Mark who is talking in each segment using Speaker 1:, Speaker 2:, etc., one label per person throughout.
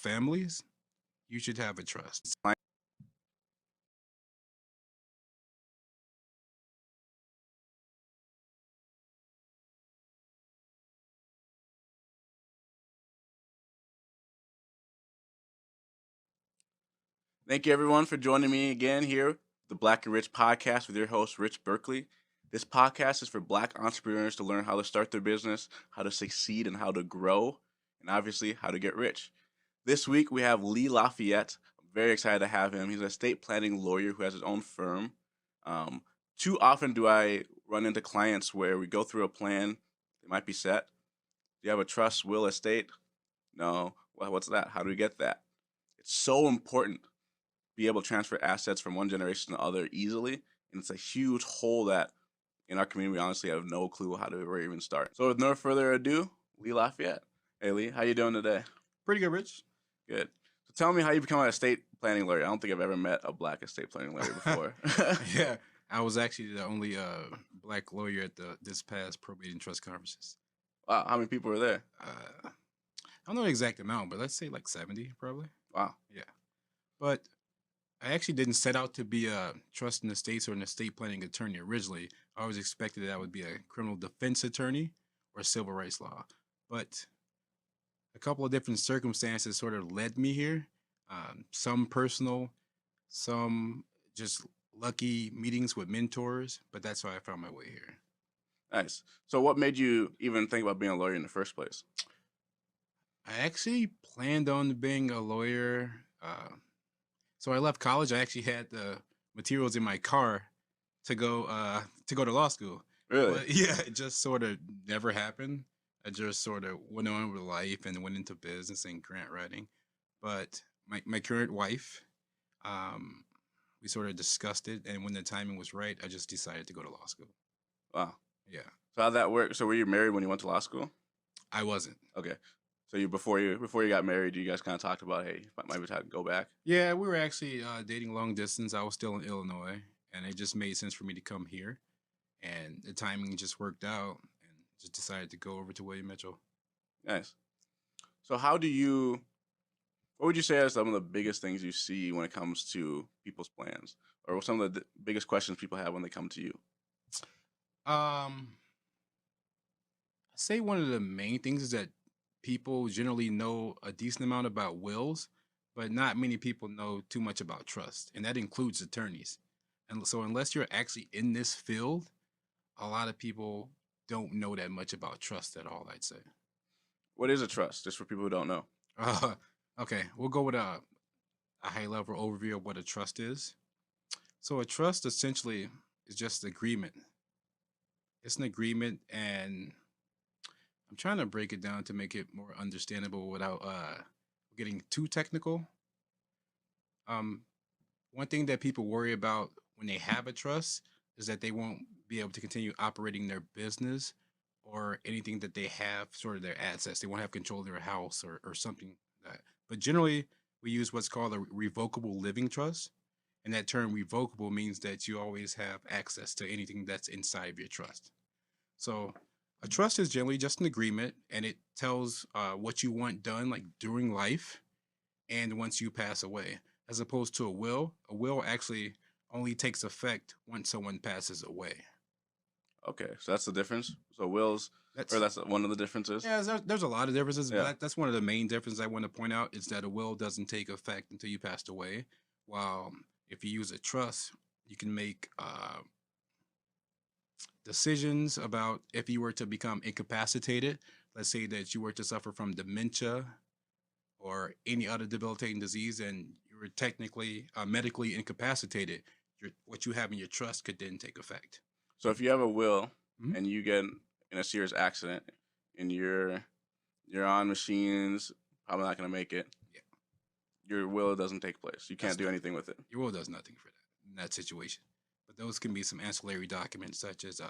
Speaker 1: families, you should have a trust.
Speaker 2: Thank you, everyone, for joining me again here, the Black and Rich Podcast with your host, Rich Berkley. This podcast is for Black entrepreneurs to learn how to start their business, how to succeed, and how to grow, and obviously how to get rich. This week we have Lee Lafayette. I'm very excited to have him. He's an estate planning lawyer who has his own firm. Um, Too often do I run into clients where we go through a plan, it might be set. Do you have a trust, will, estate? No. Well, what's that? How do we get that? It's so important be able to transfer assets from one generation to the other easily. And it's a huge hole that in our community, we honestly have no clue how to ever even start. So with no further ado, Lee Lafayette. Hey Lee, how you doing today?
Speaker 1: Pretty good, Rich.
Speaker 2: Good. So tell me how you become an estate planning lawyer. I don't think I've ever met a Black estate planning lawyer before.
Speaker 1: Yeah, I was actually the only black lawyer at this past probate and trust conferences.
Speaker 2: Wow, how many people were there?
Speaker 1: I don't know the exact amount, but let's say like 70 probably.
Speaker 2: Wow.
Speaker 1: Yeah. But I actually didn't set out to be a trust in the states or an estate planning attorney originally. I always expected that I would be a criminal defense attorney or civil rights law. But a couple of different circumstances sort of led me here. Some personal, some just lucky meetings with mentors, but that's how I found my way here.
Speaker 2: Nice. So what made you even think about being a lawyer in the first place?
Speaker 1: I actually planned on being a lawyer. So I left college. I actually had the materials in my car to go to law school.
Speaker 2: Really?
Speaker 1: But yeah, it just sort of never happened. I just sort of went on with life and went into business and grant writing. But my current wife, um, we sort of discussed it, and when the timing was right, I just decided to go to law school.
Speaker 2: Wow.
Speaker 1: Yeah,
Speaker 2: So how'd that work? So were you married when you went to law school?
Speaker 1: I wasn't.
Speaker 2: Okay. So before you got married, you guys kind of talked about, hey, might be time to go back.
Speaker 1: Yeah, we were actually dating long distance. I was still in Illinois, and it just made sense for me to come here. And the timing just worked out, and just decided to go over to William Mitchell.
Speaker 2: Nice. So what would you say are some of the biggest things you see when it comes to people's plans, or some of the biggest questions people have when they come to you?
Speaker 1: Um, I say one of the main things is that people generally know a decent amount about wills, but not many people know too much about trust, and that includes attorneys. And so, unless you're actually in this field, a lot of people don't know that much about trust at all, I'd say.
Speaker 2: What is a trust, just for people who don't know?
Speaker 1: Uh, okay, we'll go with a high level overview of what a trust is. So, a trust essentially is just an agreement. It's an agreement, and I'm trying to break it down to make it more understandable without getting too technical. Um, One thing that people worry about when they have a trust is that they won't be able to continue operating their business or anything that they have, sort of their assets. They won't have control of their house or something like that. But generally, we use what's called a revocable living trust. And that term revocable means that you always have access to anything that's inside of your trust. So a trust is generally just an agreement, and it tells what you want done, like during life and once you pass away, as opposed to a will. A will actually only takes effect once someone passes away.
Speaker 2: Okay, so that's the difference. So wills, or
Speaker 1: That's
Speaker 2: that's one of the differences.
Speaker 1: Yeah, there's a lot of differences, but
Speaker 2: Yeah.
Speaker 1: that's one of the main differences I want to point out is that a will doesn't take effect until you passed away. While if you use a trust, you can make decisions about if you were to become incapacitated. Let's say that you were to suffer from dementia or any other debilitating disease, and you were technically medically incapacitated. What you have in your trust could then take effect.
Speaker 2: So if you have a will
Speaker 1: Mhm.
Speaker 2: and you get in a serious accident and you're on machines, probably not gonna make it.
Speaker 1: Yeah,
Speaker 2: Your will doesn't take place. You can't
Speaker 1: that's
Speaker 2: do
Speaker 1: not
Speaker 2: anything with it.
Speaker 1: your will does nothing for that in that situation. But those can be some ancillary documents such as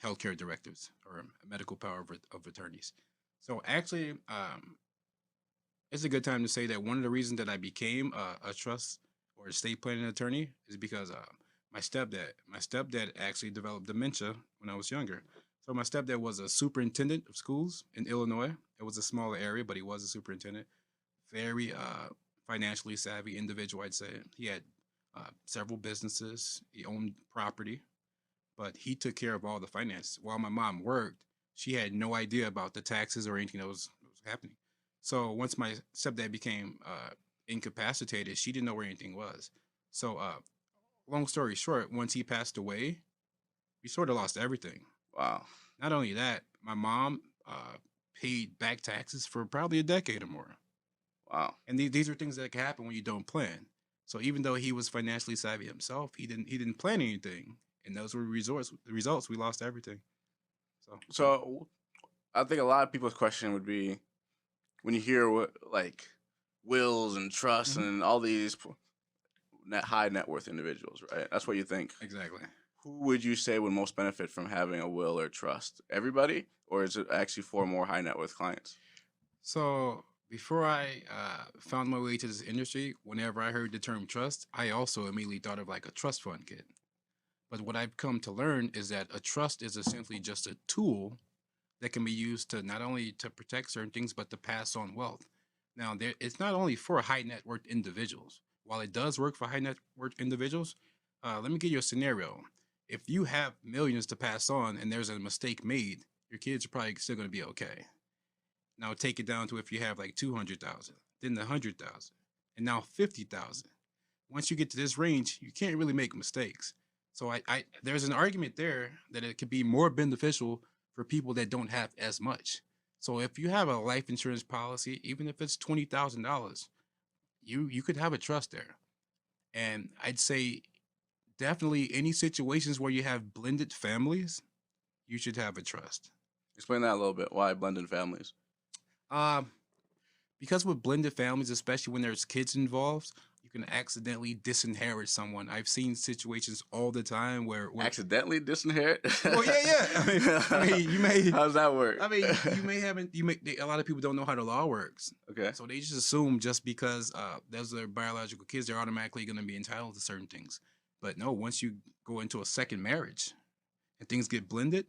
Speaker 1: healthcare directives or medical power of attorneys. So actually, it's a good time to say that one of the reasons that I became a trust or estate planning attorney is because my stepdad actually developed dementia when I was younger. So my stepdad was a superintendent of schools in Illinois. It was a smaller area, but he was a superintendent. very financially savvy individual, I'd say. He had several businesses, he owned property, but he took care of all the finances. While my mom worked, she had no idea about the taxes or anything that was happening. So once my stepdad became incapacitated, she didn't know where anything was. So, long story short, once he passed away, we sort of lost everything.
Speaker 2: Wow.
Speaker 1: Not only that, my mom paid back taxes for probably a decade or more.
Speaker 2: Wow.
Speaker 1: And these are things that can happen when you don't plan. So even though he was financially savvy himself, he didn't plan anything, and those were results. The results, we lost everything. So
Speaker 2: So I think a lot of people's question would be when you hear what like wills and trusts
Speaker 1: Mhm.
Speaker 2: and all these high net worth individuals, right? That's what you think.
Speaker 1: exactly.
Speaker 2: Who would you say would most benefit from having a will or trust? Everybody, or is it actually for more high net worth clients?
Speaker 1: So before I found my way to this industry, whenever I heard the term trust, I also immediately thought of like a trust fund kit. But what I've come to learn is that a trust is essentially just a tool that can be used to not only to protect certain things, but to pass on wealth. Now, it's not only for high net worth individuals. While it does work for high net worth individuals, let me give you a scenario. If you have millions to pass on and there's a mistake made, your kids are probably still going to be okay. Now take it down to if you have like 200,000, then 100,000, and now 50,000. Once you get to this range, you can't really make mistakes. So there's an argument there that it could be more beneficial for people that don't have as much. So if you have a life insurance policy, even if it's $20,000, you could have a trust there. And I'd say definitely any situations where you have blended families, you should have a trust.
Speaker 2: Explain that a little bit. Why blended families?
Speaker 1: Um, because with blended families, especially when there's kids involved, you can accidentally disinherit someone. I've seen situations all the time where
Speaker 2: Accidentally disinherit?
Speaker 1: well, yeah. I mean, you may.
Speaker 2: How does that work?
Speaker 1: I mean, you may haven't. A lot of people don't know how the law works,
Speaker 2: Okay.
Speaker 1: so they just assume just because those are their biological kids, they're automatically going to be entitled to certain things. But no, once you go into a second marriage and things get blended,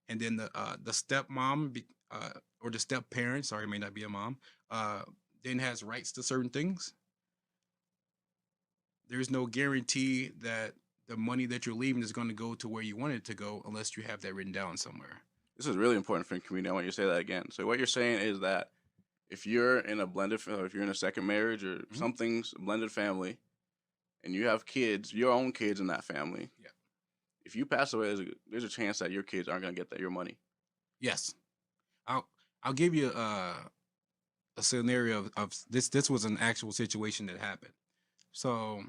Speaker 1: and then the stepmom or the step parent, sorry, it may not be a mom, uh, then has rights to certain things. There's no guarantee that the money that you're leaving is going to go to where you want it to go unless you have that written down somewhere.
Speaker 2: This is really important for the community. I want you to say that again. So what you're saying is that if you're in a blended, if you're in a second marriage or something's a blended family, and you have kids, your own kids in that family,
Speaker 1: Yeah.
Speaker 2: if you pass away, there's a chance that your kids aren't going to get your money.
Speaker 1: Yes, I'll give you a scenario of this. This was an actual situation that happened. So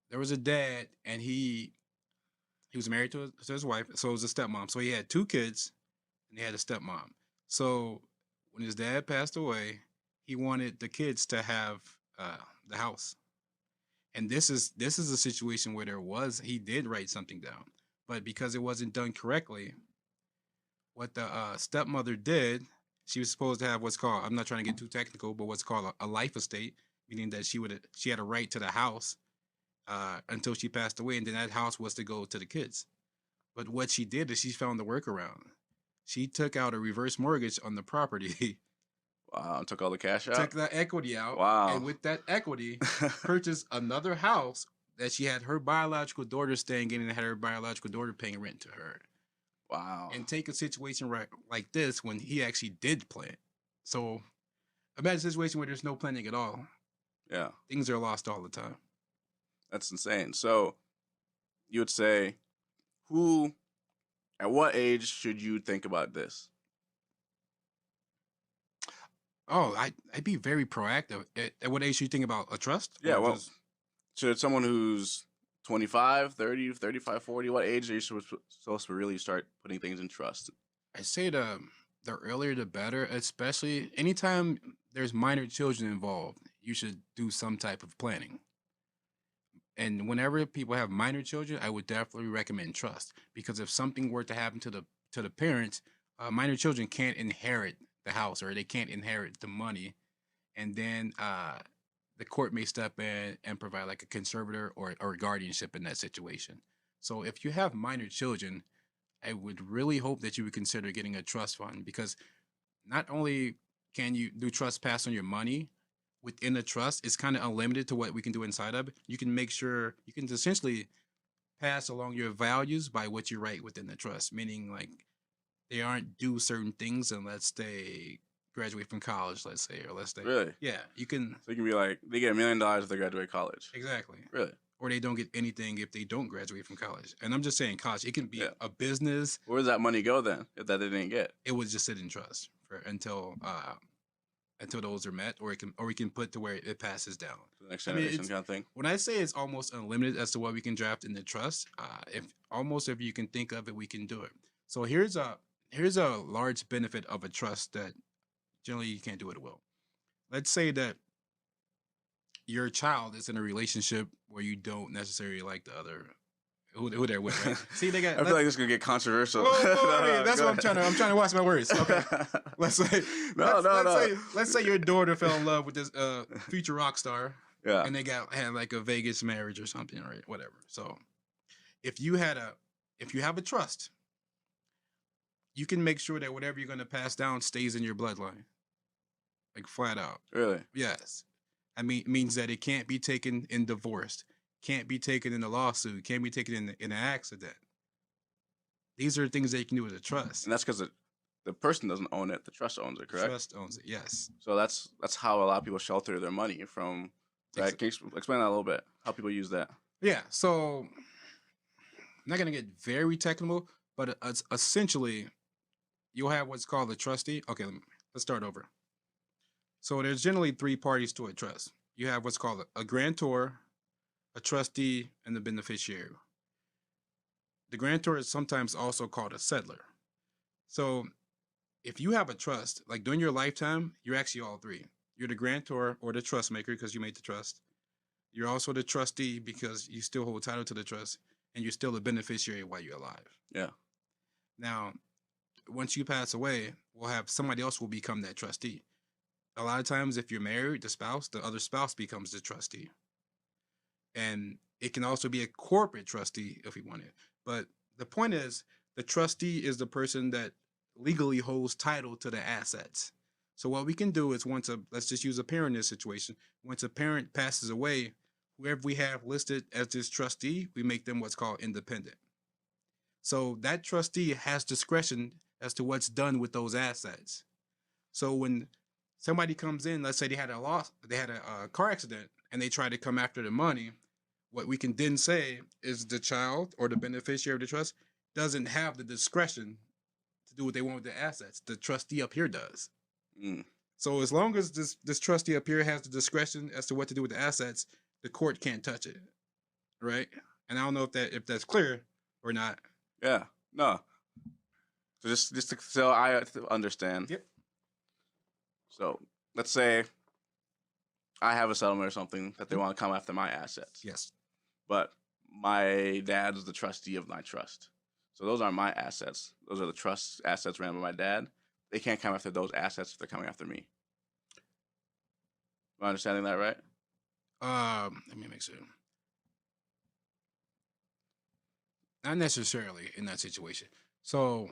Speaker 1: there was a dad, and he was married to his wife, so it was a stepmom. So he had two kids, and he had a stepmom. So when his dad passed away, he wanted the kids to have the house. And this is a situation where he did write something down, but because it wasn't done correctly, what the stepmother did, she was supposed to have what's called, I'm not trying to get too technical, but what's called a life estate, meaning that she had a right to the house until she passed away, and then that house was to go to the kids. But what she did is she found the workaround. She took out a reverse mortgage on the property,
Speaker 2: Wow, took all the cash out?
Speaker 1: took that equity out,
Speaker 2: Wow.
Speaker 1: and with that equity, purchased another house that she had her biological daughter staying in and had her biological daughter paying rent to her.
Speaker 2: Wow.
Speaker 1: And take a situation like this when he actually did plan. So imagine a situation where there's no planning at all.
Speaker 2: Yeah.
Speaker 1: Things are lost all the time.
Speaker 2: That's insane. So you would say, at what age should you think about this?
Speaker 1: Oh, I'd be very proactive. At what age do you think about a trust?
Speaker 2: Yeah,
Speaker 1: Or
Speaker 2: well,
Speaker 1: just-
Speaker 2: should someone who's 25, 30, 35, 40, what age are you supposed to really start putting things in trust?
Speaker 1: I say the earlier the better, especially anytime there's minor children involved, you should do some type of planning. And whenever people have minor children, I would definitely recommend trust, because if something were to happen to the parents, minor children can't inherit the house or they can't inherit the money, and then the court may step in and provide like a conservator or guardianship in that situation. So if you have minor children, I would really hope that you would consider getting a trust fund, because not only can you do trust pass on your money within the trust? It's kind of unlimited to what we can do inside of it. You can make sure you can essentially pass along your values by what you write within the trust, meaning like they aren't due certain things unless they graduate from college, let's say, or let's say,
Speaker 2: Really?
Speaker 1: yeah, you can
Speaker 2: So you can be like, they get $1 million if they graduate college.
Speaker 1: exactly,
Speaker 2: Really?
Speaker 1: or they don't get anything if they don't graduate from college. And I'm just saying, college, it can be
Speaker 2: Yeah.
Speaker 1: a business.
Speaker 2: Where does that money go then if that they didn't get?
Speaker 1: It would just sit in trust for until those are met, or we can put to where it passes down.
Speaker 2: The next
Speaker 1: I mean,
Speaker 2: generation kind of thing.
Speaker 1: When I say it's almost unlimited as to what we can draft in the trust, if you can think of it, we can do it. So here's a large benefit of a trust that generally you can't do it well. Let's say that your child is in a relationship where you don't necessarily like the other who they're with. Right? See, they got.
Speaker 2: I feel like this is gonna get controversial.
Speaker 1: That's what I'm trying to. I'm trying to watch my words. Okay, let's say. Let's say your daughter fell in love with this future rock star.
Speaker 2: Yeah.
Speaker 1: And they had like a Vegas marriage or something, right? Whatever. So, if you have a trust, you can make sure that whatever you're going to pass down stays in your bloodline, like flat out.
Speaker 2: Really?
Speaker 1: Yes. I mean, it means that it can't be taken in divorce, can't be taken in a lawsuit, can't be taken in an accident. These are things that you can do with a trust.
Speaker 2: And that's because the person doesn't own it; the trust owns it. Correct.
Speaker 1: Trust owns it. Yes.
Speaker 2: So that's how a lot of people shelter their money from. Right? Can you explain that a little bit? How people use that?
Speaker 1: Yeah. So, I'm not gonna get very technical, but it's essentially, you'll have what's called a trustee. Okay, let's start over. So there's generally 3 parties to a trust. You have what's called a grantor, a trustee, and the beneficiary. The grantor is sometimes also called a settler. So if you have a trust, like during your lifetime, you're actually all 3. You're the grantor or the trust maker because you made the trust. You're also the trustee because you still hold title to the trust, and you're still the beneficiary while you're alive.
Speaker 2: Yeah.
Speaker 1: Now, once you pass away, we'll have somebody else will become that trustee. A lot of times, if you're married, the other spouse becomes the trustee. And it can also be a corporate trustee if we want it. But the point is, the trustee is the person that legally holds title to the assets. So what we can do is let's just use a parent in this situation. Once a parent passes away, whoever we have listed as this trustee, we make them what's called independent. So that trustee has discretion as to what's done with those assets. So when somebody comes in, let's say they had a car accident and they try to come after the money, what we can then say is the child or the beneficiary of the trust doesn't have the discretion to do what they want with the assets. The trustee up here does.
Speaker 2: Mm.
Speaker 1: So as long as this trustee up here has the discretion as to what to do with the assets, the court can't touch it, right? And I don't know if that's clear or not.
Speaker 2: Yeah. No. So so I understand.
Speaker 1: Yep.
Speaker 2: So let's say I have a settlement or something that they want to come after my assets.
Speaker 1: Yes.
Speaker 2: But my dad is the trustee of my trust. So those aren't my assets. Those are the trust assets ran by my dad. They can't come after those assets if they're coming after me. Am I understanding that right?
Speaker 1: Let me make sure. Not necessarily in that situation. So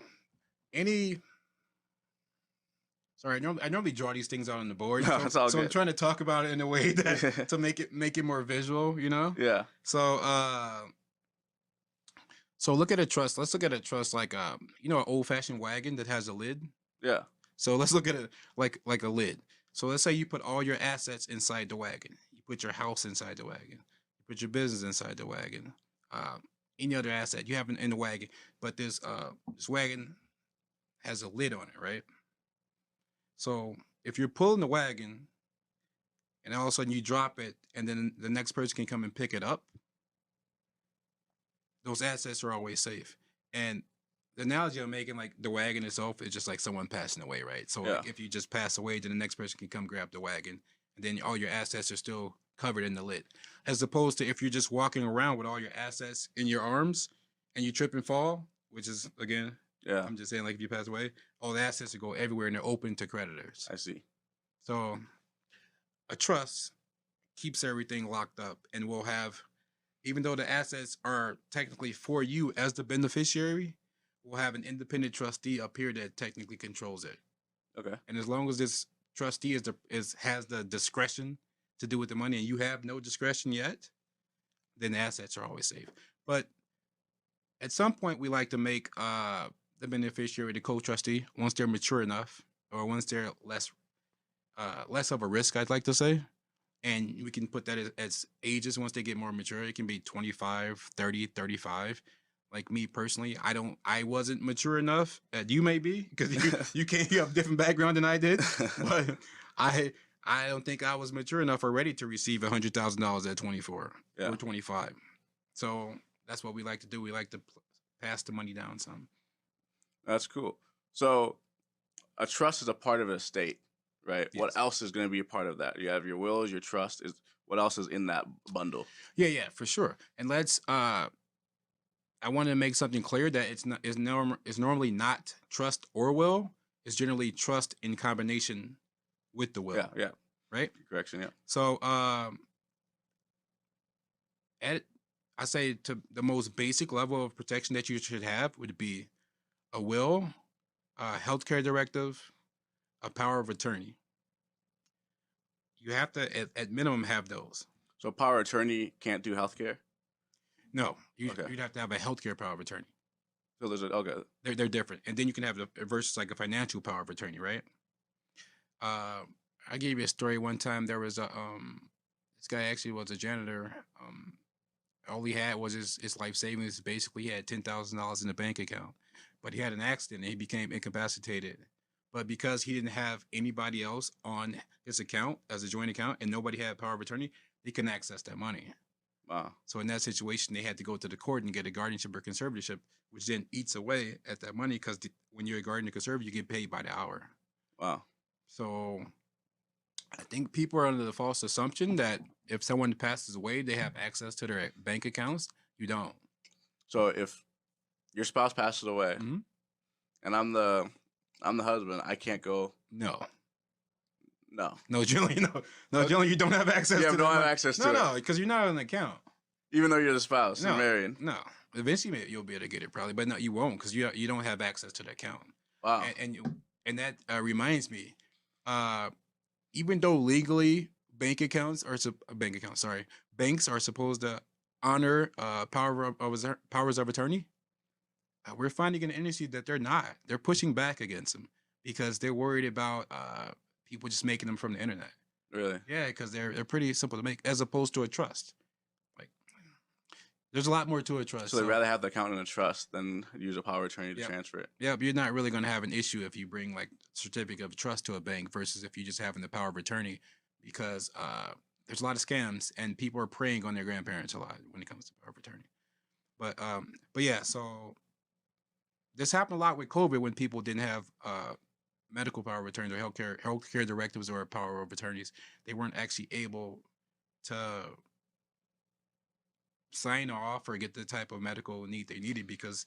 Speaker 1: sorry, I normally draw these things out on the board.
Speaker 2: No, it's all
Speaker 1: so
Speaker 2: good.
Speaker 1: I'm trying to talk about it in a way that to make it more visual, you know?
Speaker 2: Yeah.
Speaker 1: So look at a trust. Let's look at a trust like an old fashioned wagon that has a lid.
Speaker 2: Yeah.
Speaker 1: So let's look at it like a lid. So let's say you put all your assets inside the wagon. You put your house inside the wagon. You put your business inside the wagon. Any other asset you have in the wagon, but this wagon has a lid on it, right? So if you're pulling the wagon, and all of a sudden you drop it, and then the next person can come and pick it up, those assets are always safe. And the analogy I'm making, like the wagon itself, is just like someone passing away, right? So like if you just pass away, then the next person can come grab the wagon, and then all your assets are still covered in the lid. As opposed to if you're just walking around with all your assets in your arms and you trip and fall, which is, again, I'm just saying, like if you pass away, all the assets will go everywhere and they're open to creditors.
Speaker 2: I see.
Speaker 1: So a trust keeps everything locked up and will have, even though the assets are technically for you as the beneficiary, we'll have an independent trustee up here that technically controls it.
Speaker 2: Okay.
Speaker 1: And as long as this trustee has the discretion to do with the money, and you have no discretion yet, then the assets are always safe. But at some point, we like to make the beneficiary the co-trustee once they're mature enough, or once they're less of a risk, I'd like to say. And we can put that as ages once they get more mature. It can be 25, 30, 35. Like me personally, I wasn't mature enough. You may be, because you have a different background than I did. But I don't think I was mature enough or ready to receive $100,000 at 24 or 25. So that's what we like to do. We like to pass the money down some.
Speaker 2: That's cool. So a trust is a part of an estate, right?
Speaker 1: Yes.
Speaker 2: What else is going to be a part of that? You have your wills, your trust. What else is in that bundle?
Speaker 1: Yeah, for sure. And I want to make something clear that it's normally not trust or will. It's generally trust in combination with the will.
Speaker 2: Yeah.
Speaker 1: Right?
Speaker 2: Correction, yeah.
Speaker 1: So I say to the most basic level of protection that you should have would be a will, a healthcare directive, a power of attorney. You have to, at minimum, have those.
Speaker 2: So power of attorney can't do healthcare?
Speaker 1: No, you'd have to have a healthcare power of attorney.
Speaker 2: So there's
Speaker 1: They're different, and then you can have the versus like a financial power of attorney, right? I gave you a story one time. There was this guy actually was a janitor. All he had was his life savings. Basically, he had $10,000 in the bank account, but he had an accident and he became incapacitated. But because he didn't have anybody else on his account as a joint account and nobody had power of attorney, they couldn't access that money.
Speaker 2: Wow.
Speaker 1: So in that situation, they had to go to the court and get a guardianship or conservatorship, which then eats away at that money because when you're a guardian or conservator, you get paid by the hour.
Speaker 2: Wow.
Speaker 1: So I think people are under the false assumption that if someone passes away, they have access to their bank accounts. You don't.
Speaker 2: So if your spouse passes away and I'm the husband, I can't go.
Speaker 1: No,
Speaker 2: generally,
Speaker 1: generally you don't have access to
Speaker 2: it. Don't have access to it.
Speaker 1: No, because you're not on an account.
Speaker 2: Even though you're the spouse, you're married.
Speaker 1: No, eventually you'll be able to get it probably, but no, you won't because you don't have access to the account.
Speaker 2: Wow.
Speaker 1: And that reminds me, even though legally banks are supposed to honor powers of attorney, we're finding in the industry that they're not. They're pushing back against them because they're worried about people just making them from the internet.
Speaker 2: Really?
Speaker 1: Yeah, because they're pretty simple to make, as opposed to a trust. Like, there's a lot more to a trust.
Speaker 2: So they'd rather have the account in a trust than use a power of attorney to transfer it.
Speaker 1: Yeah, but you're not really going to have an issue if you bring like certificate of trust to a bank versus if you just having the power of attorney, because there's a lot of scams and people are preying on their grandparents a lot when it comes to power of attorney. But yeah, so this happened a lot with COVID when people didn't have medical power of attorney or healthcare directives or power of attorneys. They weren't actually able to sign off or get the type of medical need they needed because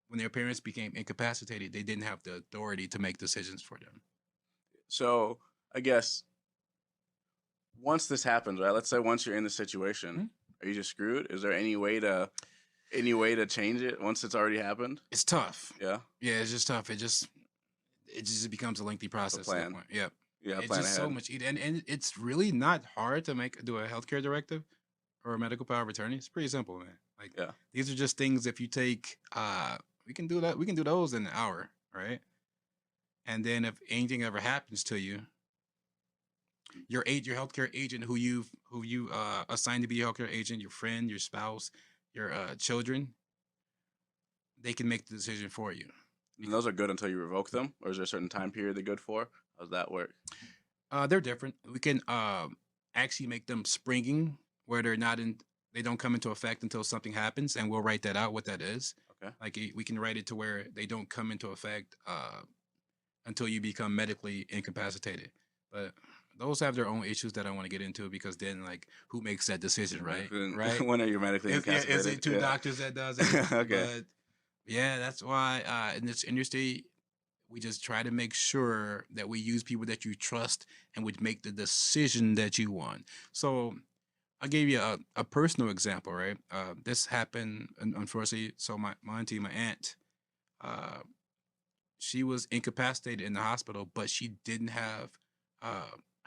Speaker 1: when their parents became incapacitated, they didn't have the authority to make decisions for them.
Speaker 2: So I guess once this happens, right? Let's say once you're in the situation, are you just screwed? Is there any way to change it once it's already happened?
Speaker 1: It's tough.
Speaker 2: Yeah.
Speaker 1: Yeah, it's just tough. It just becomes a lengthy process.
Speaker 2: Plan.
Speaker 1: At that point. Yep.
Speaker 2: Yeah.
Speaker 1: It's
Speaker 2: plan
Speaker 1: just
Speaker 2: ahead.
Speaker 1: so much, and it's really not hard to do a healthcare directive or a medical power of attorney. It's pretty simple, man. Like, these are just things. If you take, we can do that. We can do those in an hour, right? And then if anything ever happens to you, your healthcare agent, who you assigned to be your healthcare agent, your friend, your spouse, your children, they can make the decision for you.
Speaker 2: And those are good until you revoke them, or is there a certain time period they're good for? How does that work?
Speaker 1: They're different. We can actually make them springing, where they don't come into effect until something happens, and we'll write that out what that is.
Speaker 2: Okay.
Speaker 1: Like we can write it to where they don't come into effect until you become medically incapacitated. But those have their own issues that I want to get into, because then, like, who makes that decision, right?
Speaker 2: Right. When are you medically incapacitated?
Speaker 1: Is it two doctors that does it?
Speaker 2: Okay.
Speaker 1: But yeah, that's why in this industry, we just try to make sure that we use people that you trust and would make the decision that you want. So I gave you a personal example, right? This happened, unfortunately. So my auntie, my aunt, she was incapacitated in the hospital, but she didn't have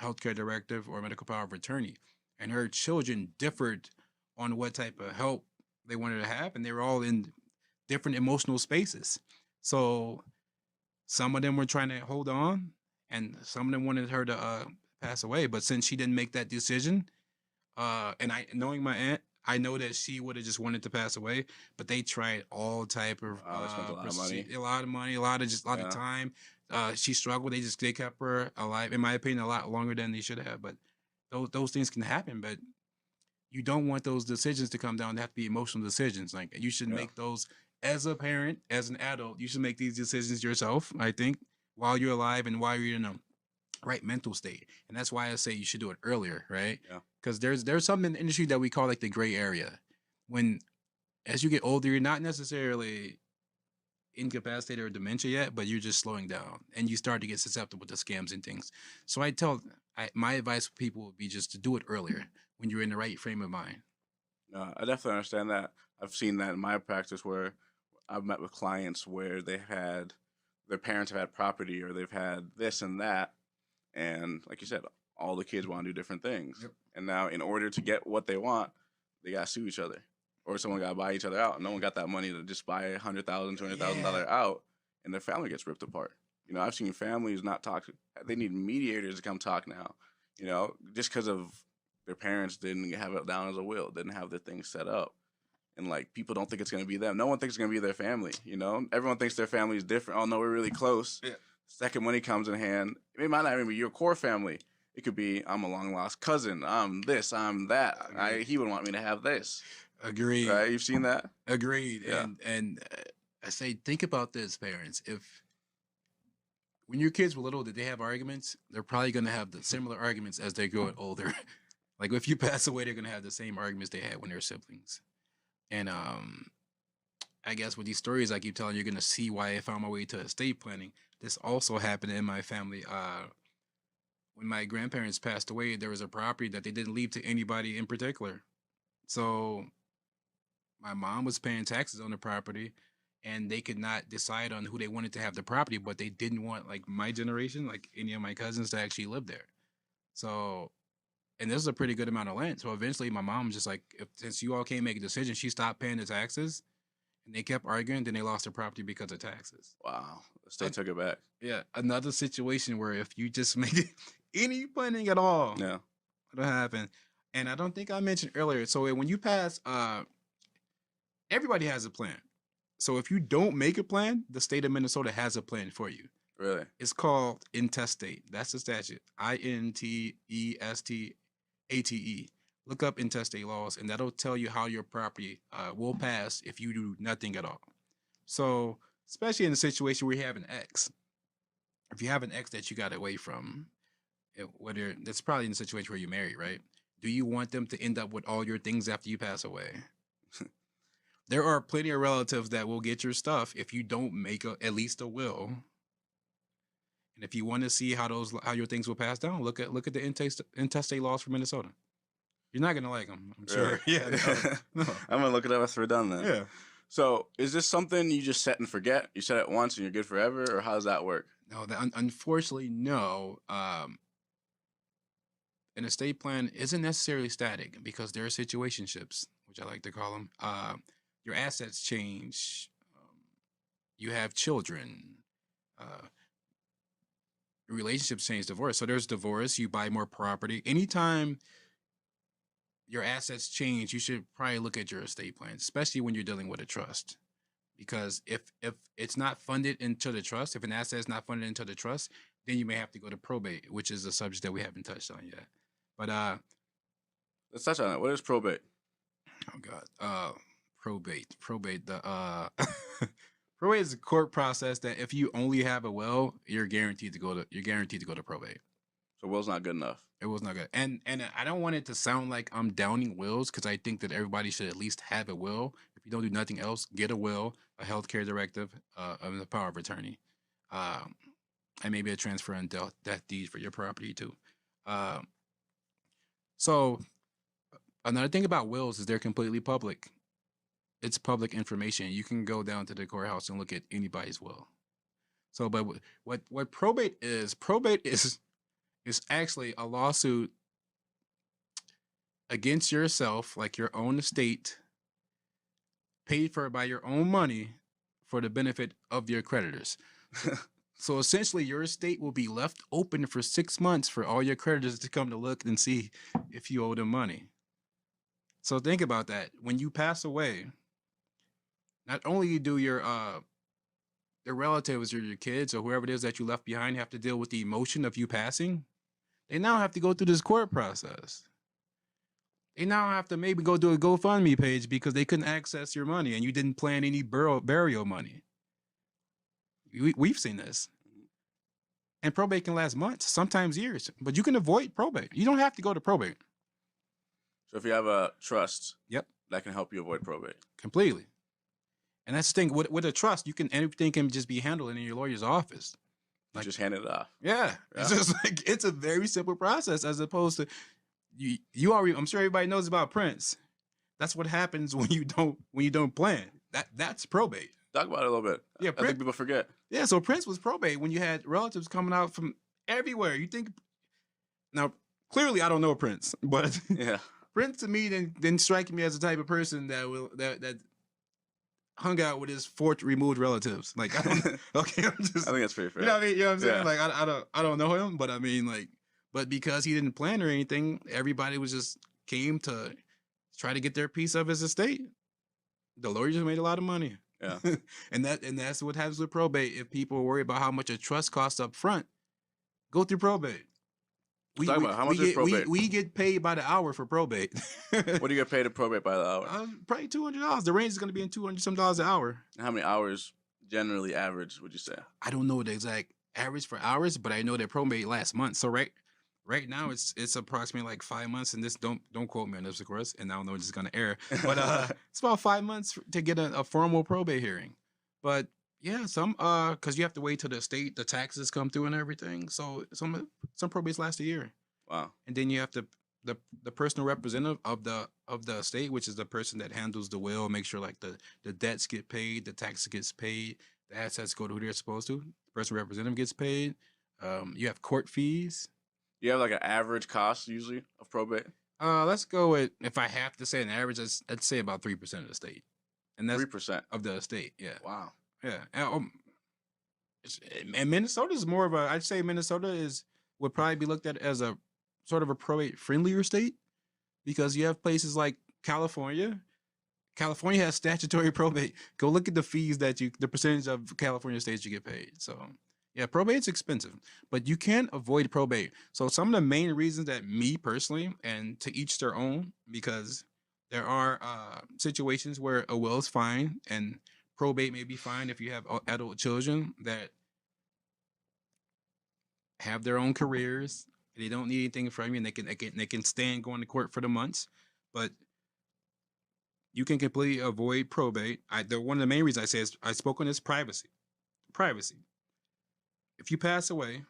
Speaker 1: healthcare directive or medical power of attorney, and her children differed on what type of help they wanted to have, and they were all in different emotional spaces. So some of them were trying to hold on, and some of them wanted her to pass away. But since she didn't make that decision, and I knowing my aunt, I know that she would have just wanted to pass away. But they tried all type of
Speaker 2: Wow, they spent a lot of money.
Speaker 1: a lot of money, a lot of
Speaker 2: Yeah.
Speaker 1: time. She struggled. They kept her alive, in my opinion, a lot longer than they should have. But those things can happen. But you don't want those decisions to come down to have to be emotional decisions. Like you should
Speaker 2: Yeah.
Speaker 1: make those as a parent, as an adult. You should make these decisions yourself. I think while you're alive and while you're in a right mental state, and that's why I say you should do it earlier, right?
Speaker 2: Yeah.
Speaker 1: Because there's something in the industry that we call like the gray area. When as you get older, you're not necessarily incapacitated or dementia yet, but you're just slowing down, and you start to get susceptible to scams and things. So my advice for people would be just to do it earlier when you're in the right frame of mind.
Speaker 2: No, I definitely understand that. I've seen that in my practice where I've met with clients where they had their parents have had property or they've had this and that, and like you said, all the kids want to do different things.
Speaker 1: Yep.
Speaker 2: And now, in order to get what they want, they got to sue each other, or someone got to buy each other out. No one got that money to just buy $100,000, $200,000 out, and their family gets ripped apart. You know, I've seen families not talk. They need mediators to come talk now. You know, just because of their parents didn't have it down as a will, didn't have the thing set up. And like people don't think it's gonna be them. No one thinks it's gonna be their family. You know, everyone thinks their family is different. Oh no, we're really close.
Speaker 1: Yeah.
Speaker 2: Second money comes in hand. It might not even be your core family. It could be I'm a long lost cousin. I'm this. I'm that. He would want me to have this.
Speaker 1: Agreed.
Speaker 2: Right? You've seen that?
Speaker 1: Agreed.
Speaker 2: Yeah.
Speaker 1: And I say, think about this, parents. If when your kids were little, did they have arguments? They're probably going to have the similar arguments as they grow older. Like if you pass away, they're going to have the same arguments they had when they were siblings. And I guess with these stories I keep telling, you're going to see why I found my way to estate planning. This also happened in my family. When my grandparents passed away, there was a property that they didn't leave to anybody in particular. So my mom was paying taxes on the property, and they could not decide on who they wanted to have the property, but they didn't want like my generation, like any of my cousins, to actually live there. So, and this is a pretty good amount of land. So eventually, my mom was just like, since you all can't make a decision, she stopped paying the taxes, and they kept arguing. Then they lost their property because of taxes.
Speaker 2: Wow. The state took it back.
Speaker 1: Yeah, another situation where if you just make any planning at all,
Speaker 2: Yeah.
Speaker 1: it'll happen. And I don't think I mentioned earlier. So when you pass, everybody has a plan. So if you don't make a plan, the state of Minnesota has a plan for you.
Speaker 2: Really?
Speaker 1: It's called intestate. That's the statute. INTESTATE. Look up intestate laws, and that'll tell you how your property will pass if you do nothing at all. So, especially in a situation where you have an ex, if you have an ex that you got away from, whether that's probably in a situation where you're married, right? Do you want them to end up with all your things after you pass away? There are plenty of relatives that will get your stuff if you don't make at least a will. And if you want to see how your things will pass down, look at the intestate laws for Minnesota. You're not gonna like them, I'm sure.
Speaker 2: Really?
Speaker 1: Yeah, no.
Speaker 2: I'm gonna look it up after we're done then.
Speaker 1: Yeah.
Speaker 2: So, is this something you just set and forget? You set it once and you're good forever, or how does that work?
Speaker 1: No, unfortunately, no. An estate plan isn't necessarily static because there are situationships, which I like to call them. Your assets change. You have children. Relationships change, divorce. So there's divorce. You buy more property. Anytime your assets change, you should probably look at your estate plan, especially when you're dealing with a trust. Because if it's not funded into the trust, if an asset is not funded into the trust, then you may have to go to probate, which is a subject that we haven't touched on yet. But
Speaker 2: let's touch on it. What is probate?
Speaker 1: Oh God, probate. The probate is a court process that if you only have a will, you're guaranteed to go to probate.
Speaker 2: So will's not good enough.
Speaker 1: It was not good. And I don't want it to sound like I'm downing wills, because I think that everybody should at least have a will. If you don't do nothing else, get a will, a healthcare directive, the power of attorney, and maybe a transfer and death deed for your property too. So another thing about wills is they're completely public. It's public information. You can go down to the courthouse and look at anybody's will. So, but what probate is It's actually a lawsuit against yourself, like your own estate, paid for by your own money for the benefit of your creditors. So essentially, your estate will be left open for 6 months for all your creditors to come to look and see if you owe them money. So think about that. When you pass away, not only do your relatives or your kids or whoever it is that you left behind have to deal with the emotion of you passing, they now have to go through this court process. They now have to maybe go do a GoFundMe page because they couldn't access your money and you didn't plan any burial money. We've seen this. And probate can last months, sometimes years, but you can avoid probate. You don't have to go to probate.
Speaker 2: So if you have a trust,
Speaker 1: Yep,
Speaker 2: that can help you avoid probate.
Speaker 1: completely. And that's the thing. With a trust, everything can just be handled in your lawyer's office.
Speaker 2: You just hand it off.
Speaker 1: Yeah. It's just like it's a very simple process as opposed to you already. I'm sure everybody knows about Prince. That's what happens when you don't plan. That's probate.
Speaker 2: Talk about it a little bit.
Speaker 1: Yeah,
Speaker 2: I think people forget.
Speaker 1: Yeah, so Prince was probate when you had relatives coming out from everywhere. You think now clearly I don't know Prince, but
Speaker 2: Yeah.
Speaker 1: Prince to me didn't strike me as the type of person that hung out with his 4 removed relatives. Like I don't okay,
Speaker 2: I think that's pretty fair.
Speaker 1: you know what I mean? You know what I'm saying?
Speaker 2: Yeah.
Speaker 1: Like I don't know him, but I mean like but because he didn't plan or anything, everybody was just came to try to get their piece of his estate. The lawyers made a lot of money.
Speaker 2: Yeah.
Speaker 1: and that's what happens with probate. If people worry about how much a trust costs up front, go through probate.
Speaker 2: Talk about how much is probate?
Speaker 1: We get paid by the hour for probate.
Speaker 2: What do you get paid to probate by the hour?
Speaker 1: Probably $200. The range is going to be in $200 some an hour.
Speaker 2: And how many hours generally average would you say?
Speaker 1: I don't know the exact average for hours, but I know that probate lasts months. So right now it's approximately like 5 months, and this don't quote me on this, of course, and I don't know if it's going to air, but it's about 5 months to get a formal probate hearing. But yeah, some because you have to wait till the taxes come through and everything. So some probates last a year.
Speaker 2: Wow.
Speaker 1: And then you have to the personal representative of the estate, which is the person that handles the will, make sure like the debts get paid, the taxes gets paid, the assets go to who they're supposed to. The personal representative gets paid. You have court fees.
Speaker 2: You have like an average cost usually of probate?
Speaker 1: Let's go with, if I have to say an average, I'd say about 3% of the estate, and that's
Speaker 2: 3%
Speaker 1: of the estate. Yeah,
Speaker 2: Wow.
Speaker 1: yeah. And Minnesota is more of a. I'd say Minnesota would probably be looked at as a sort of a probate friendlier state because you have places like California. California has statutory probate. Go look at the fees the percentage of California states you get paid. So. Yeah, probate's expensive, but you can't avoid probate. So some of the main reasons that me personally, and to each their own, because there are situations where a will is fine and probate may be fine if you have adult children that have their own careers. They don't need anything from you, and they can stand going to court for the months. But you can completely avoid probate. One of the main reasons I say is I spoke on this privacy. Privacy. If you pass away,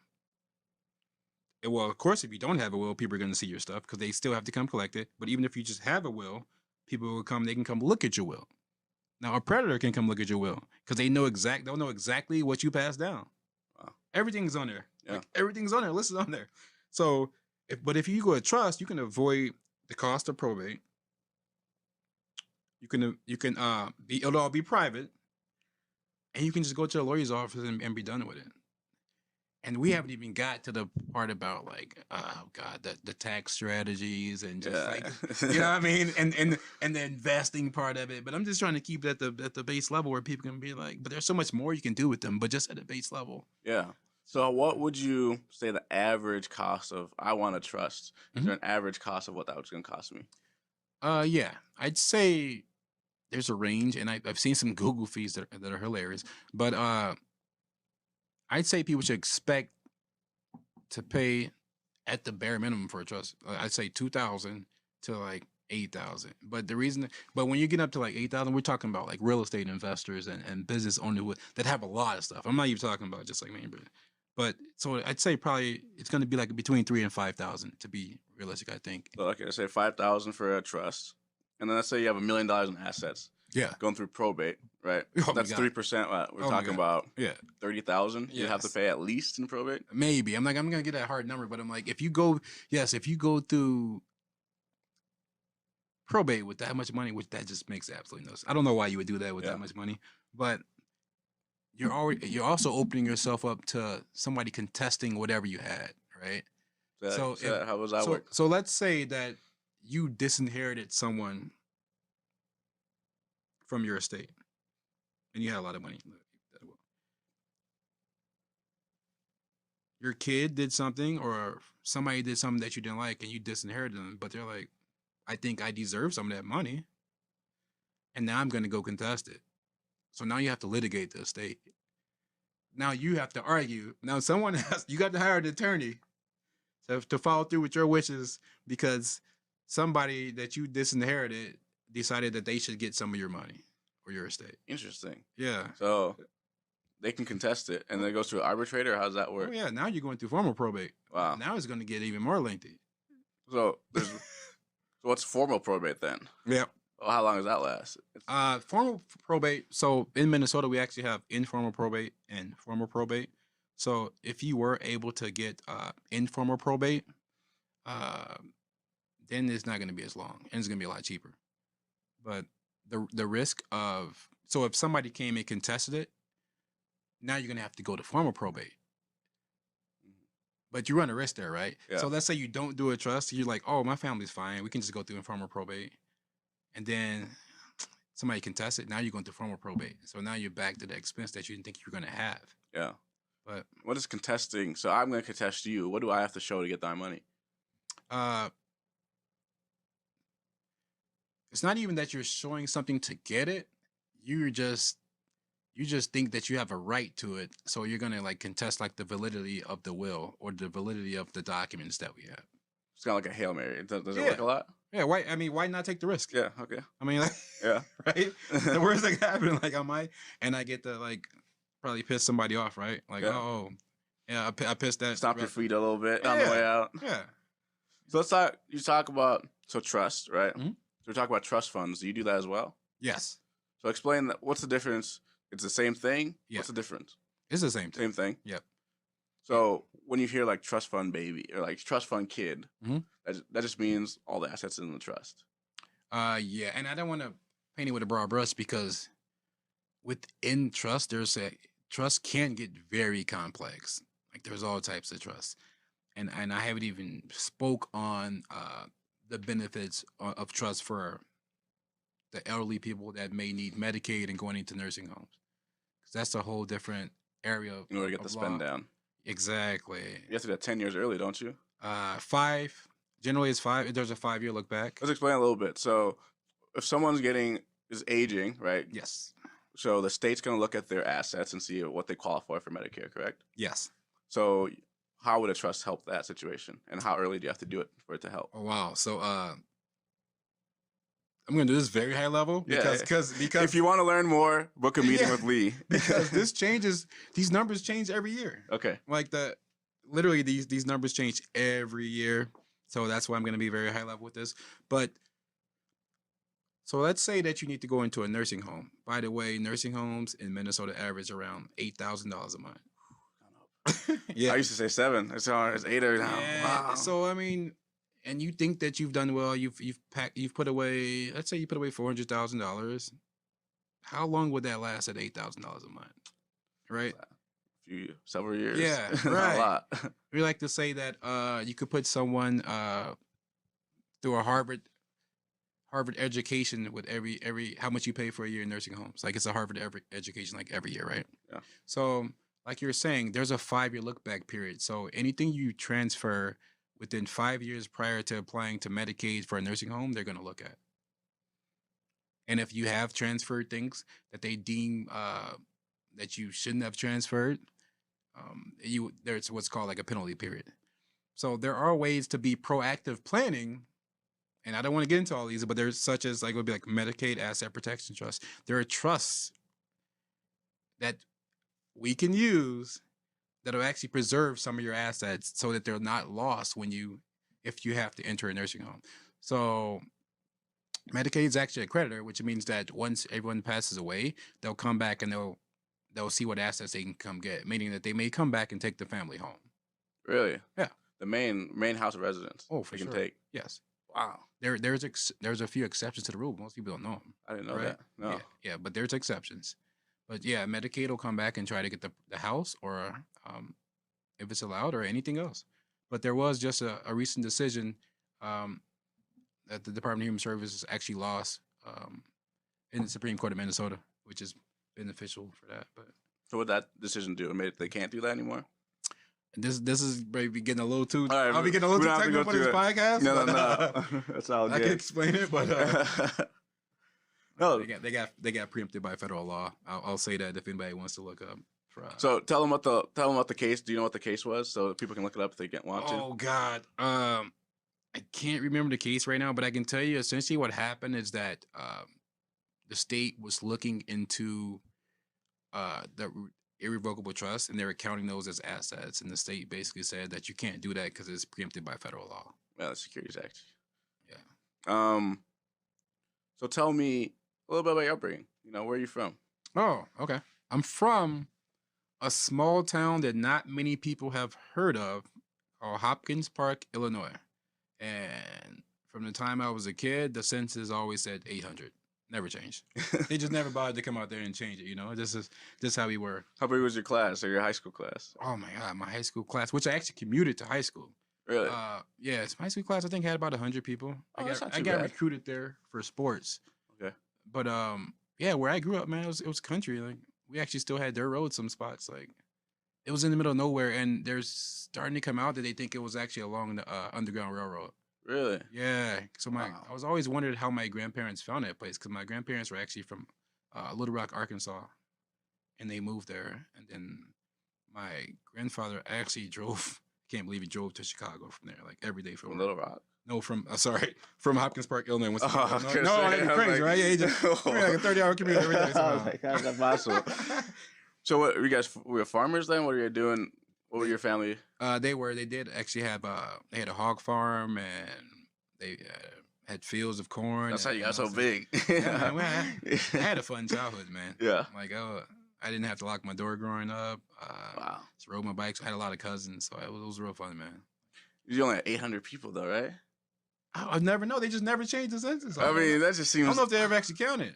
Speaker 1: well, of course, if you don't have a will, people are going to see your stuff because they still have to come collect it. But even if you just have a will, people will come. They can come look at your will. Now, a predator can come look at your will because they'll know exactly what you passed down.
Speaker 2: Wow.
Speaker 1: Everything's on there.
Speaker 2: Yeah.
Speaker 1: Like, everything's on there. Listed on there. So, if you go to trust, you can avoid the cost of probate. It'll all be private, and you can just go to the lawyer's office and be done with it. And we haven't even got to the part about like, oh God, the tax strategies and just like, you know what I mean? And the investing part of it. But I'm just trying to keep it at the base level where people can be like, but there's so much more you can do with them, but just at the base level.
Speaker 2: Yeah. So what would you say the average cost of, I want to trust, is there an average cost of what that was going to cost me?
Speaker 1: Yeah, I'd say there's a range, and I've seen some Google fees that are hilarious, but I'd say people should expect to pay at the bare minimum for a trust. I'd say $2,000 to like $8,000. But when you get up to like $8,000, we're talking about like real estate investors and business owners that have a lot of stuff. I'm not even talking about just like me, but so I'd say probably it's going to be like between $3,000 and $5,000 to be realistic. I think.
Speaker 2: So okay, let's say $5,000 for a trust, and then let's say you have $1 million in assets.
Speaker 1: Yeah.
Speaker 2: going through probate, right?
Speaker 1: Oh my
Speaker 2: That's
Speaker 1: God.
Speaker 2: 3%. We're
Speaker 1: Oh my
Speaker 2: talking
Speaker 1: God.
Speaker 2: about
Speaker 1: Yeah.
Speaker 2: 30,000. You have to
Speaker 1: Yes.
Speaker 2: pay at least in probate.
Speaker 1: Maybe. I'm gonna get that hard number, but I'm like, if you go through probate with that much money, which that just makes absolutely no sense. I don't know why you would do that with
Speaker 2: Yeah.
Speaker 1: that much money, but you're also opening yourself up to somebody contesting whatever you had, right? So
Speaker 2: How does that work?
Speaker 1: so let's say that you disinherited someone from your estate and you had a lot of money. Your kid did something or somebody did something that you didn't like and you disinherited them, but they're like, I think I deserve some of that money. And now I'm going to go contest it. So now you have to litigate the estate. Now you have to argue. Now you got to hire an attorney to follow through with your wishes because somebody that you disinherited decided that they should get some of your money or your estate.
Speaker 2: Interesting.
Speaker 1: Yeah.
Speaker 2: So they can contest it, and then it goes to an arbitrator. How does that work?
Speaker 1: Oh yeah. Now you're going through formal probate.
Speaker 2: Wow.
Speaker 1: Now it's going to get even more lengthy.
Speaker 2: So what's formal probate then?
Speaker 1: Yeah.
Speaker 2: Well, how long does that last?
Speaker 1: Formal probate. So in Minnesota, we actually have informal probate and formal probate. So if you were able to get informal probate, then it's not going to be as long and it's going to be a lot cheaper. But the risk of, so if somebody came and contested it, now you're going to have to go to formal probate. But you run a risk there, right?
Speaker 2: Yeah.
Speaker 1: So let's say you don't do a trust. You're like, oh, my family's fine. We can just go through informal probate. And then somebody contests it. Now you're going through formal probate. So now you're back to the expense that you didn't think you were going to have.
Speaker 2: Yeah.
Speaker 1: But
Speaker 2: what is contesting? So I'm going to contest you. What do I have to show to get that money?
Speaker 1: It's not even that you're showing something to get it. You just think that you have a right to it. So you're going to like contest like the validity of the will or the validity of the documents that we have.
Speaker 2: It's kind of like a Hail Mary. Does it work a lot?
Speaker 1: Yeah, why not take the risk?
Speaker 2: Yeah, okay.
Speaker 1: I mean, like,
Speaker 2: yeah,
Speaker 1: right? The worst that can happen, like, I get to, like, probably piss somebody off, right? Like, I pissed that.
Speaker 2: Stop your feet a little bit on the way out.
Speaker 1: Yeah.
Speaker 2: So you talk about, trust, right? Mm-hmm. So we talk about trust funds. Do you do that as well?
Speaker 1: Yes.
Speaker 2: So explain that. What's the difference? It's the same thing?
Speaker 1: Yeah.
Speaker 2: What's the difference?
Speaker 1: It's the same thing.
Speaker 2: Same thing?
Speaker 1: Yep.
Speaker 2: So when you hear like trust fund baby or like trust fund kid,
Speaker 1: mm-hmm.
Speaker 2: that just means all the assets in the trust.
Speaker 1: Yeah, and I don't want to paint it with a broad brush because within trust, trust can get very complex. Like there's all types of trust, and I haven't even spoke on the benefits of trust for the elderly people that may need Medicaid and going into nursing homes, because that's a whole different area.
Speaker 2: In order to get the spend down.
Speaker 1: Exactly.
Speaker 2: You have to do that 10 years early, don't you?
Speaker 1: 5. Generally, it's 5. There's a 5-year look back.
Speaker 2: Let's explain a little bit. So, if someone's is aging, right?
Speaker 1: Yes.
Speaker 2: So the state's going to look at their assets and see what they qualify for Medicare, correct?
Speaker 1: Yes.
Speaker 2: So, how would a trust help that situation, and how early do you have to do it for it to help?
Speaker 1: Oh wow. So, I'm going to do this very high level because
Speaker 2: if you want to learn more, book a meeting with Lee.
Speaker 1: Because these numbers change every year.
Speaker 2: Okay.
Speaker 1: Like literally these numbers change every year. So that's why I'm going to be very high level with this. But so let's say that you need to go into a nursing home. By the way, nursing homes in Minnesota average around $8,000 a month.
Speaker 2: Yeah. I used to say 7. It's 8 now.
Speaker 1: Yeah.
Speaker 2: Wow.
Speaker 1: So I mean, and you think that you've done well, you've put away, let's say you put away $400,000. How long would that last at $8,000 a month? Right?
Speaker 2: Several years.
Speaker 1: Yeah, right.
Speaker 2: A lot.
Speaker 1: We like to say that you could put someone through a Harvard education with every how much you pay for a year in nursing homes. Like it's a Harvard education like every year, right?
Speaker 2: Yeah.
Speaker 1: So like you're saying, there's a 5-year look back period. So anything you transfer within 5 years prior to applying to Medicaid for a nursing home, they're going to look at. And if you have transferred things that they deem that you shouldn't have transferred, there's what's called like a penalty period. So there are ways to be proactive planning, and I don't want to get into all these, but there's such as like would be like Medicaid Asset Protection Trust. There are trusts that we can use that'll actually preserve some of your assets so that they're not lost if you have to enter a nursing home. So Medicaid's actually a creditor, which means that once everyone passes away, they'll come back and they'll see what assets they can come get, meaning that they may come back and take the family home.
Speaker 2: Really?
Speaker 1: Yeah.
Speaker 2: The main house of residence.
Speaker 1: Oh, for
Speaker 2: they
Speaker 1: sure.
Speaker 2: can take.
Speaker 1: Yes.
Speaker 2: Wow.
Speaker 1: There's a few exceptions to the rule. Most people don't know them.
Speaker 2: I didn't know
Speaker 1: right?
Speaker 2: that. No.
Speaker 1: Yeah, but there's exceptions. But yeah, Medicaid will come back and try to get the house or if it's allowed or anything else. But there was just a recent decision that the Department of Human Services actually lost in the Supreme Court of Minnesota, which is beneficial for that. But
Speaker 2: So what that decision do? It made they can't do that anymore?
Speaker 1: this is maybe getting a little too.
Speaker 2: All right,
Speaker 1: I'll be getting a little
Speaker 2: we
Speaker 1: too
Speaker 2: don't have to go
Speaker 1: technical for this
Speaker 2: through it.
Speaker 1: podcast.
Speaker 2: No.
Speaker 1: but,
Speaker 2: That's all
Speaker 1: I
Speaker 2: good.
Speaker 1: can explain it, but
Speaker 2: No.
Speaker 1: they got preempted by federal law. I'll say that if anybody wants to look up. For,
Speaker 2: So tell them about the case. Do you know what the case was, so people can look it up if they want to?
Speaker 1: oh God, I can't remember the case right now, but I can tell you essentially what happened is that the state was looking into the irrevocable trust, and they were counting those as assets, and the state basically said that you can't do that because it's preempted by federal law.
Speaker 2: Yeah, the Securities Act.
Speaker 1: Yeah.
Speaker 2: So tell me a little bit about your upbringing. Where are you from?
Speaker 1: Oh, okay. I'm from a small town that not many people have heard of called Hopkins Park, Illinois. And from the time I was a kid, the census always said 800. Never changed. They just never bothered to come out there and change it. This is how we were.
Speaker 2: How big was your class or your high school class?
Speaker 1: Oh my God, my high school class, which I actually commuted to high school.
Speaker 2: Really?
Speaker 1: Yeah, my high school class I think had about 100 people.
Speaker 2: Oh, that's not
Speaker 1: I
Speaker 2: too
Speaker 1: got
Speaker 2: bad.
Speaker 1: recruited there for sports.
Speaker 2: Okay.
Speaker 1: But yeah, where I grew up, man, it was country. Like we actually still had dirt roads some spots. Like it was in the middle of nowhere, and there's starting to come out that they think it was actually along the Underground Railroad.
Speaker 2: Really?
Speaker 1: Yeah. So
Speaker 2: Wow.
Speaker 1: I was always wondered how my grandparents found that place because my grandparents were actually from Little Rock, Arkansas, and they moved there. And then my grandfather actually drove. Can't believe he drove to Chicago from there, like every day
Speaker 2: From
Speaker 1: work.
Speaker 2: Little Rock?
Speaker 1: No, from from Hopkins Park, Illinois. Went to
Speaker 2: Oh, I was gonna
Speaker 1: no,
Speaker 2: say,
Speaker 1: that'd be
Speaker 2: I was
Speaker 1: crazy,
Speaker 2: like-
Speaker 1: right? Yeah, he just like a 30-hour commute every day.
Speaker 2: I was
Speaker 1: somehow.
Speaker 2: like, how's that possible? So what, you guys were farmers then? What were you doing? What were your family?
Speaker 1: They did actually have they had a hog farm and they had fields of corn.
Speaker 2: That's how you got so
Speaker 1: so-
Speaker 2: big.
Speaker 1: Yeah, man, I had a fun childhood, man.
Speaker 2: Yeah.
Speaker 1: Like I didn't have to lock my door growing up.
Speaker 2: Wow.
Speaker 1: Just rode my bikes. I had a lot of cousins, so it was real fun, man.
Speaker 2: You only had 800 people though, right?
Speaker 1: I never know. They just never changed the census.
Speaker 2: I mean, that just
Speaker 1: I
Speaker 2: seems.
Speaker 1: don't know if they ever actually counted.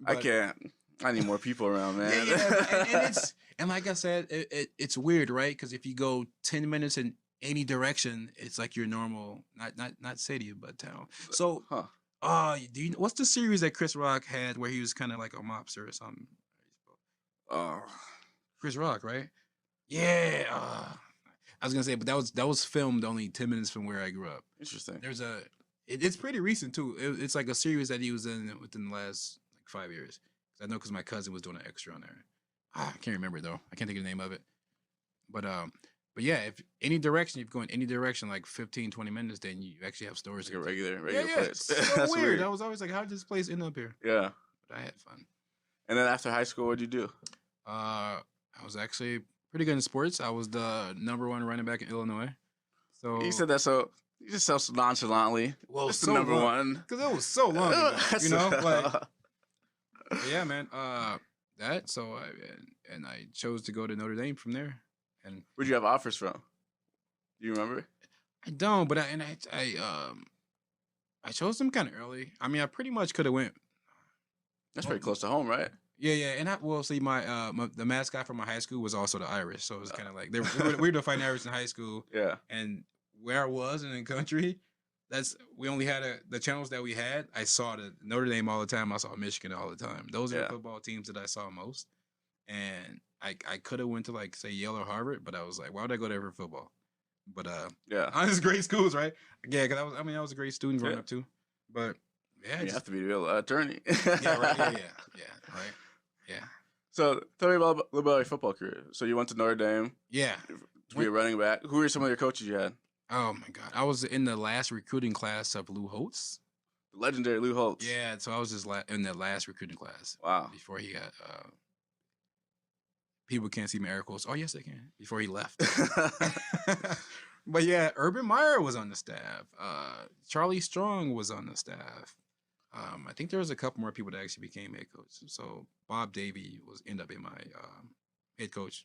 Speaker 2: I
Speaker 1: but-
Speaker 2: can't. I need more people around, man.
Speaker 1: Yeah, and like I said, it's weird, right? Because if you go 10 minutes in any direction, it's like your normal, not city, but town. So,
Speaker 2: Huh.
Speaker 1: what's the series that Chris Rock had where he was kind of like a mobster or something?
Speaker 2: Oh.
Speaker 1: Chris Rock, right? Yeah. I was gonna say, but that was filmed only 10 minutes from where I grew up.
Speaker 2: Interesting.
Speaker 1: There's it's pretty recent too. It's like a series that he was in within the last like 5 years. I know because my cousin was doing an extra on there. I can't remember it though. I can't think of the name of it. But yeah, if any direction, if you go in any direction, like 15, 20 minutes, then you actually have stores.
Speaker 2: It's like a
Speaker 1: to
Speaker 2: regular
Speaker 1: yeah,
Speaker 2: place.
Speaker 1: it's so
Speaker 2: That's
Speaker 1: weird. I was always like, how did this place end up here?
Speaker 2: Yeah.
Speaker 1: But I had fun.
Speaker 2: And then after high school, what'd you do?
Speaker 1: I was actually pretty good in sports. I was the number 1 running back in Illinois. So
Speaker 2: You said that so. You just so nonchalantly.
Speaker 1: well,
Speaker 2: Just
Speaker 1: so
Speaker 2: the number
Speaker 1: long,
Speaker 2: one.
Speaker 1: because it was so long ago, you know, like.
Speaker 2: That's-
Speaker 1: But yeah, man. That so I chose to go to Notre Dame from there, and
Speaker 2: Where'd you have offers from? Do you remember?
Speaker 1: I don't. But I chose them kind of early. I mean, I pretty much could have went.
Speaker 2: That's pretty close to home, right?
Speaker 1: Yeah, and see the mascot from my high school was also the Irish, so it was kind of like we were the Fighting Irish in high school,
Speaker 2: Yeah.
Speaker 1: and where I was in the country. We only had the channels that we had. I saw the Notre Dame all the time. I saw Michigan all the time. Those are the
Speaker 2: Yeah.
Speaker 1: football teams that I saw most. And I could have went to like say Yale or Harvard, but I was like, why would I go there for football? But
Speaker 2: Yeah.
Speaker 1: honest great schools, right? Yeah, because I was a great student growing
Speaker 2: Yeah.
Speaker 1: up too. But yeah,
Speaker 2: You
Speaker 1: just,
Speaker 2: have to be a real attorney.
Speaker 1: yeah, right, yeah, right, yeah,
Speaker 2: So tell me a little about your football career. So you went to Notre Dame
Speaker 1: yeah.
Speaker 2: to be a running back. Who were some of your coaches you had?
Speaker 1: Oh my God, I was in the last recruiting class of Lou Holtz.
Speaker 2: The legendary Lou Holtz.
Speaker 1: Yeah, so I was just in the last recruiting class.
Speaker 2: Wow.
Speaker 1: Before he got people can't see my air quotes. Oh yes, they can. Before he left. But yeah, Urban Meyer was on the staff. Charlie Strong was on the staff. I think there was a couple more people that actually became head coach. So Bob Davey ended up being my head coach.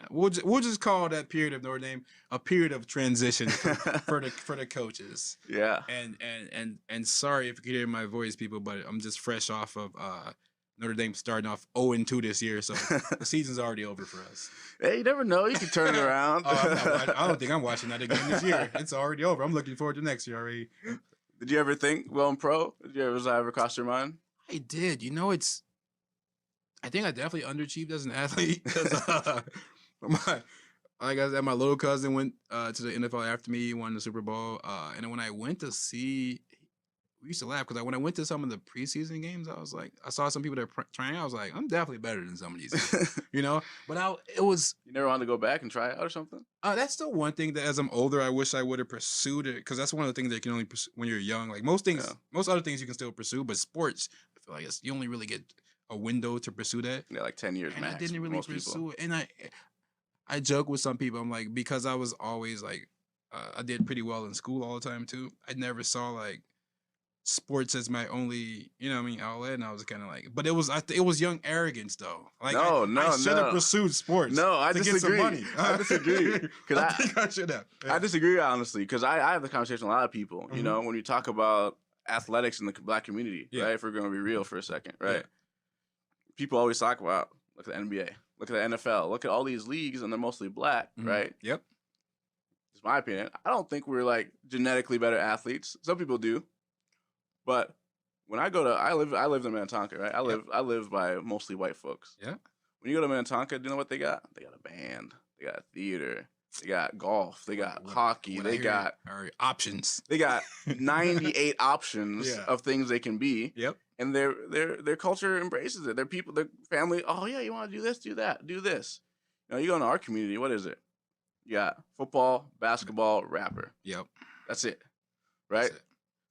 Speaker 1: We'll just call that period of Notre Dame a period of transition for the coaches.
Speaker 2: Yeah.
Speaker 1: And sorry if you can hear my voice, people, but I'm just fresh off of Notre Dame starting off 0-2 this year, so the season's already over for us.
Speaker 2: Hey, you never know. You can turn it around.
Speaker 1: I don't think I'm watching that again this year. It's already over. I'm looking forward to next year already.
Speaker 2: Did you ever think going pro? Was that ever cross your mind?
Speaker 1: I did. You know, I think I definitely underachieved as an athlete because like I said, my little cousin went to the NFL after me. He won the Super Bowl. And then when I went to see, we used to laugh because when I went to some of the preseason games, I was like, I saw some people that trying. I was like, I'm definitely better than some of these guys, you know. But it was.
Speaker 2: You never wanted to go back and try it out or something?
Speaker 1: That's the one thing that as I'm older, I wish I would have pursued it because that's one of the things that you can only pursue when you're young. Like most things, most other things you can still pursue, but sports, I feel like you only really get a window to pursue that.
Speaker 2: Yeah, like 10 years
Speaker 1: and
Speaker 2: max.
Speaker 1: I didn't really pursue
Speaker 2: people.
Speaker 1: it, and I joke with some people. I'm like, because I was always like, I did pretty well in school all the time too. I never saw like sports as my only, outlet, and I was kind of like, but it was young arrogance though. Like, I should have pursued sports.
Speaker 2: No, I disagree.
Speaker 1: Get some money.
Speaker 2: I disagree because
Speaker 1: I think I should have. Yeah.
Speaker 2: I disagree honestly because I have the conversation with a lot of people.
Speaker 1: Mm-hmm.
Speaker 2: You know, when you talk about athletics in the Black community, right? If we're going to be real for a second, right? Yeah. People always talk about look at the NBA, look at the NFL, look at all these leagues, and they're mostly Black, right?
Speaker 1: Yep.
Speaker 2: It's my opinion. I don't think we're like genetically better athletes. Some people do. But when I lived in Minnetonka, right? I live by mostly white folks.
Speaker 1: Yeah.
Speaker 2: When you go to Minnetonka, do you know what they got? They got a band. They got theater. They got golf. They got hockey. They got
Speaker 1: options.
Speaker 2: They got 98 options of things they can be.
Speaker 1: Yep.
Speaker 2: And their culture embraces it. Their people, their family. Oh yeah, you want to do this? Do that. Do this. You know, you go into our community. What is it? You got football, basketball, rapper.
Speaker 1: Yep.
Speaker 2: That's it. Right.
Speaker 1: That's it.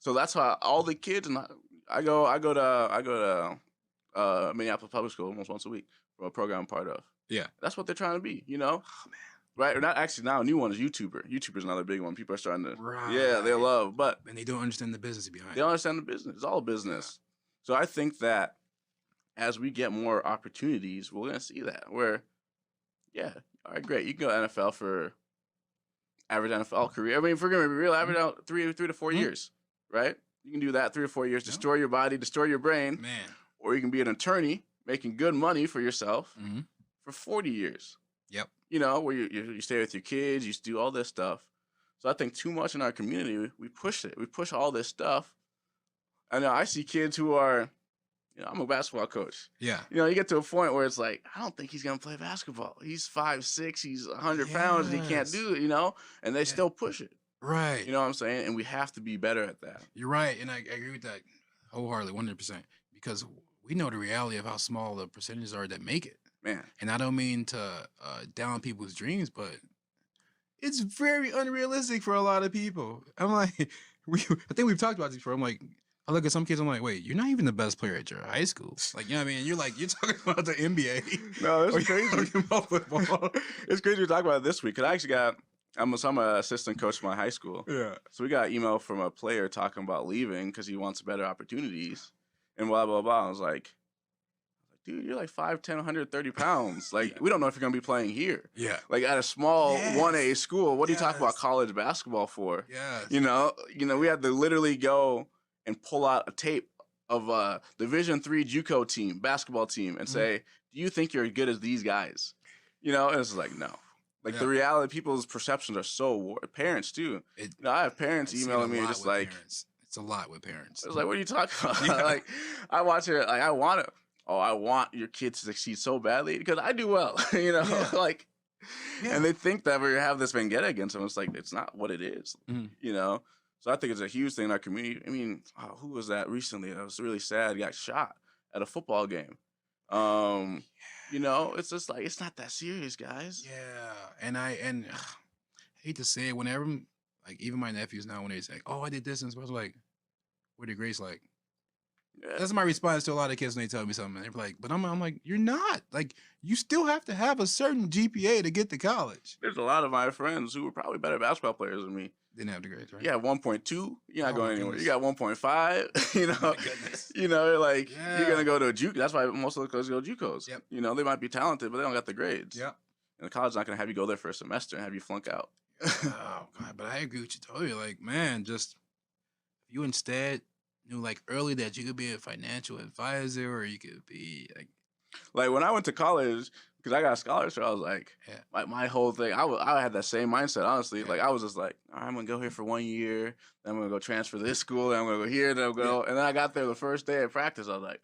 Speaker 2: So that's why all the kids and I go to Minneapolis Public School almost once a week for a program I'm part of.
Speaker 1: Yeah,
Speaker 2: that's what they're trying to be, you know.
Speaker 1: Oh man,
Speaker 2: right? Or not actually now. A new one is YouTuber. YouTuber's another big one. People are starting to,
Speaker 1: right.
Speaker 2: Yeah, they love, but
Speaker 1: and they don't understand the business behind.
Speaker 2: They don't understand the business. It's all business. Yeah. So I think that as we get more opportunities, we're gonna see that where, yeah, all right, great. You can go NFL for average NFL career. I mean, if we're gonna be real, average out 3 to 4 years. Right? You can do that 3 or 4 years, destroy your body, destroy your brain.
Speaker 1: Man.
Speaker 2: Or you can be an attorney making good money for yourself for 40 years.
Speaker 1: Yep.
Speaker 2: You know, where you stay with your kids, you do all this stuff. So I think too much in our community, we push it. We push all this stuff. I know I see kids who are, I'm a basketball coach.
Speaker 1: Yeah.
Speaker 2: You get to a point where it's like, I don't think he's going to play basketball. He's 5'6", he's 100 pounds, and he can't do it, and they still push it.
Speaker 1: Right.
Speaker 2: You know what I'm saying? And we have to be better at that.
Speaker 1: You're right. And I agree with that wholeheartedly, 100%. Because we know the reality of how small the percentages are that make it.
Speaker 2: Man.
Speaker 1: And I don't mean to down people's dreams, but it's very unrealistic for a lot of people. I'm like, I think we've talked about this before. I'm like, I look at some kids, I'm like, wait, you're not even the best player at your high school. Like, you know what I mean? You're talking about the NBA.
Speaker 2: No, it's crazy. About football. It's crazy to talk about it this week. Because I actually I'm an assistant coach for my high school.
Speaker 1: Yeah.
Speaker 2: So we got an email from a player talking about leaving because he wants better opportunities and blah, blah, blah. I was like, dude, you're like 5'10", 130 pounds. Like, we don't know if you're going to be playing here.
Speaker 1: Yeah.
Speaker 2: Like, at a small 1A school, what do you talk about college basketball for?
Speaker 1: Yeah.
Speaker 2: We had to literally go and pull out a tape of a Division III JUCO team, basketball team, and say, do you think you're as good as these guys? And it's like, no. Like, the reality, people's perceptions are so warped. Parents, too. I have parents emailing me just like...
Speaker 1: Parents. It's a lot with parents.
Speaker 2: It's like, what are you talking about? Yeah. Like, I watch it, like, I want your kids to succeed so badly because I do well, like... Yeah. And they think that we have this vendetta against them. It's like, it's not what it is, So I think it's a huge thing in our community. I mean, who was that recently? That was really sad. He got shot at a football game. It's just like, it's not that serious, guys.
Speaker 1: Yeah. And I hate to say it, whenever, like, even my nephews now, when they say, oh, I did this, and so I was like, what did Grace like? Yeah. That's my response to a lot of kids when they tell me something. They're like, but I'm like, you're not. Like, you still have to have a certain GPA to get to college.
Speaker 2: There's a lot of my friends who were probably better basketball players than me.
Speaker 1: Didn't have the grades, right?
Speaker 2: You have 1.2, you're not
Speaker 1: Oh,
Speaker 2: going
Speaker 1: my
Speaker 2: anywhere.
Speaker 1: goodness.
Speaker 2: You got 1.5, you
Speaker 1: Oh,
Speaker 2: know.
Speaker 1: my goodness.
Speaker 2: You know, like,
Speaker 1: Yeah.
Speaker 2: you're going to go to a JUCO. That's why most of the kids go JUCOs.
Speaker 1: Yep.
Speaker 2: You know, they might be talented, but they don't got the grades.
Speaker 1: Yep.
Speaker 2: And the college's not going to have you go there for a semester and have you flunk out.
Speaker 1: Oh, God. But I agree with you totally. Like, man, just if you instead knew, like, early that you could be a financial advisor or you could be,
Speaker 2: Like, when I went to college, because I got a scholarship, I was like,
Speaker 1: yeah.
Speaker 2: my whole thing, I had that same mindset, honestly.
Speaker 1: Yeah.
Speaker 2: Like, I was just like, all right, I'm going to go here for 1 year, then I'm going to go transfer to this school, then I'm going to go here, then I'm going to go. And then I got there the first day of practice, I was like,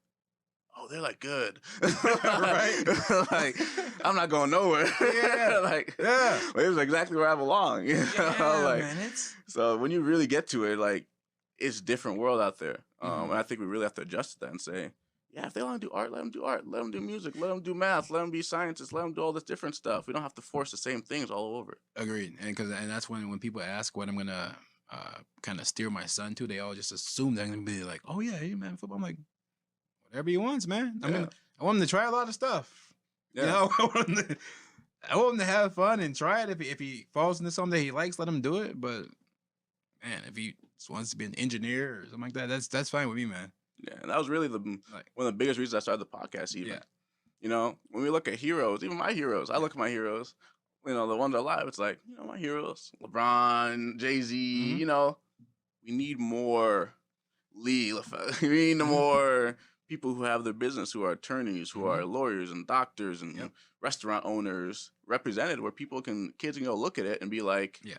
Speaker 2: oh, they're like good.
Speaker 1: Right.
Speaker 2: Like, I'm not going nowhere.
Speaker 1: Yeah.
Speaker 2: Like,
Speaker 1: Yeah.
Speaker 2: But it was exactly where I belong. You know?
Speaker 1: Yeah,
Speaker 2: Like,
Speaker 1: man.
Speaker 2: so when you really get to it, like, it's a different world out there.
Speaker 1: Mhm.
Speaker 2: And I think we really have to adjust to that and say, yeah, if they want to do art, let them do art. Let them do music. Let them do math. Let them be scientists. Let them do all this different stuff. We don't have to force the same things all over.
Speaker 1: Agreed. And that's when people ask what I'm gonna kind of steer my son to, they all just assume they're gonna be like, oh yeah, man, football. I'm like, whatever he wants, man. I want him to try a lot of stuff.
Speaker 2: Yeah.
Speaker 1: You know, I want him to have fun and try it. If he falls into something that he likes, let him do it. But man, if he just wants to be an engineer or something like that, that's fine with me, man.
Speaker 2: Yeah, and that was really one of the biggest reasons I started the podcast. Even,
Speaker 1: Yeah.
Speaker 2: you know, when we look at heroes, even my heroes, I look at my heroes. You know, the ones alive. It's like, you know, my heroes, LeBron, Jay-Z.
Speaker 1: Mhm.
Speaker 2: You know, we need more Lee Lafayette. We need
Speaker 1: Mhm.
Speaker 2: more people who have their business, who are attorneys, who
Speaker 1: Mhm.
Speaker 2: are lawyers and doctors and
Speaker 1: Yep.
Speaker 2: restaurant owners represented, where kids can go look at it and be like,
Speaker 1: Yeah.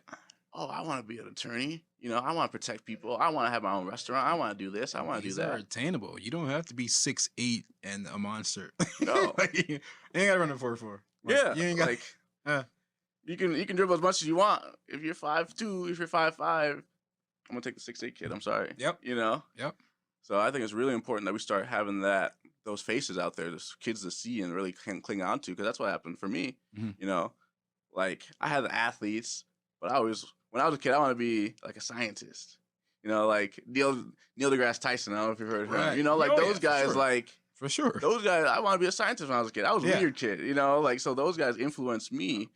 Speaker 2: oh, I want to be an attorney. You know, I want to protect people. I want to have my own restaurant. I want to do this. I want to do
Speaker 1: These are
Speaker 2: that.
Speaker 1: attainable. You don't have to be 6'8" and a monster.
Speaker 2: No.
Speaker 1: Like, you ain't gotta run a 4.4. Like,
Speaker 2: Yeah,
Speaker 1: you ain't got
Speaker 2: like you can dribble as much as you want. If you're 5'2", if you're 5'5", I'm gonna take the 6'8" kid. I'm sorry.
Speaker 1: Yep.
Speaker 2: You know.
Speaker 1: Yep.
Speaker 2: So I think it's really important that we start having those faces out there, those kids to see and really can cling on to, because that's what happened for me.
Speaker 1: Mhm.
Speaker 2: You know, like I had the athletes, but when I was a kid, I want to be like a scientist. You know, like Neil deGrasse Tyson. I don't know if you've heard of him.
Speaker 1: Right.
Speaker 2: You know, like
Speaker 1: Oh,
Speaker 2: those
Speaker 1: yeah, for
Speaker 2: guys,
Speaker 1: sure.
Speaker 2: like
Speaker 1: For sure.
Speaker 2: those guys. I want to be a scientist when I was a kid. I was a
Speaker 1: Yeah.
Speaker 2: weird kid. You know, like so those guys influenced me.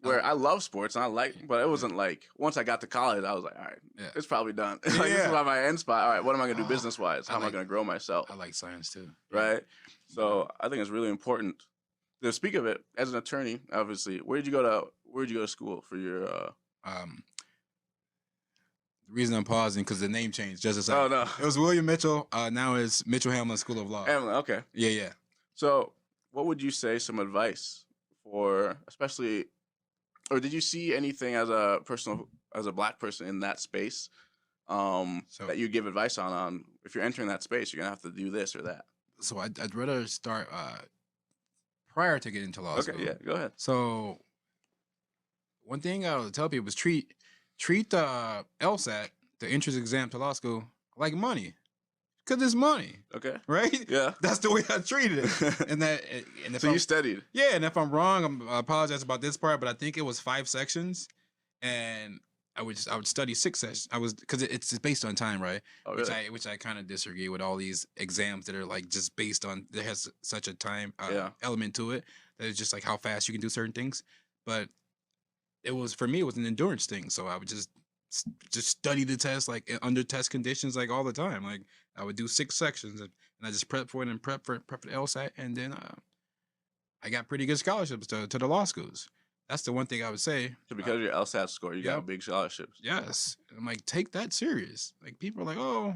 Speaker 2: Where I love sports and but it wasn't like once I got to college, I was like, all right,
Speaker 1: Yeah.
Speaker 2: it's probably done. Like this is my end spot. All right, what am I gonna do business wise? How am I gonna grow myself?
Speaker 1: I like science too.
Speaker 2: Right. So I think it's really important. To speak of it, as an attorney, obviously, where did you go to school for your?
Speaker 1: The reason I'm pausing because the name changed just a second.
Speaker 2: Oh no,
Speaker 1: It was William Mitchell. Now it's Mitchell Hamlin School of Law.
Speaker 2: Emily, okay.
Speaker 1: Yeah.
Speaker 2: So, what would you say some advice for, especially, or did you see anything as a Black person in that space, that you give advice on if you're entering that space, you're gonna have to do this or that?
Speaker 1: So I'd rather start prior to getting into law school.
Speaker 2: Okay, yeah, go ahead.
Speaker 1: So one thing I would tell people is treat the LSAT, the entrance exam to law school, like money, because it's money.
Speaker 2: Okay.
Speaker 1: Right?
Speaker 2: Yeah.
Speaker 1: That's the way I treated it. And if
Speaker 2: so you studied.
Speaker 1: Yeah, and if I'm wrong, I apologize about this part, but I think it was 5 sections, and I would study 6 sessions. Because it's based on time, right?
Speaker 2: Oh, really?
Speaker 1: Which I kind of disagree with all these exams that are like just based on, there has such a time element to it that it's just like how fast you can do certain things. But for me, it was an endurance thing. So I would just study the test like under test conditions like all the time. Like I would do 6 sections and I just prep for it and prep for the LSAT, and then I got pretty good scholarships to the law schools. That's the one thing I would say.
Speaker 2: So because of your LSAT score, you got big scholarships.
Speaker 1: Yes. I'm like, take that serious. Like people are like,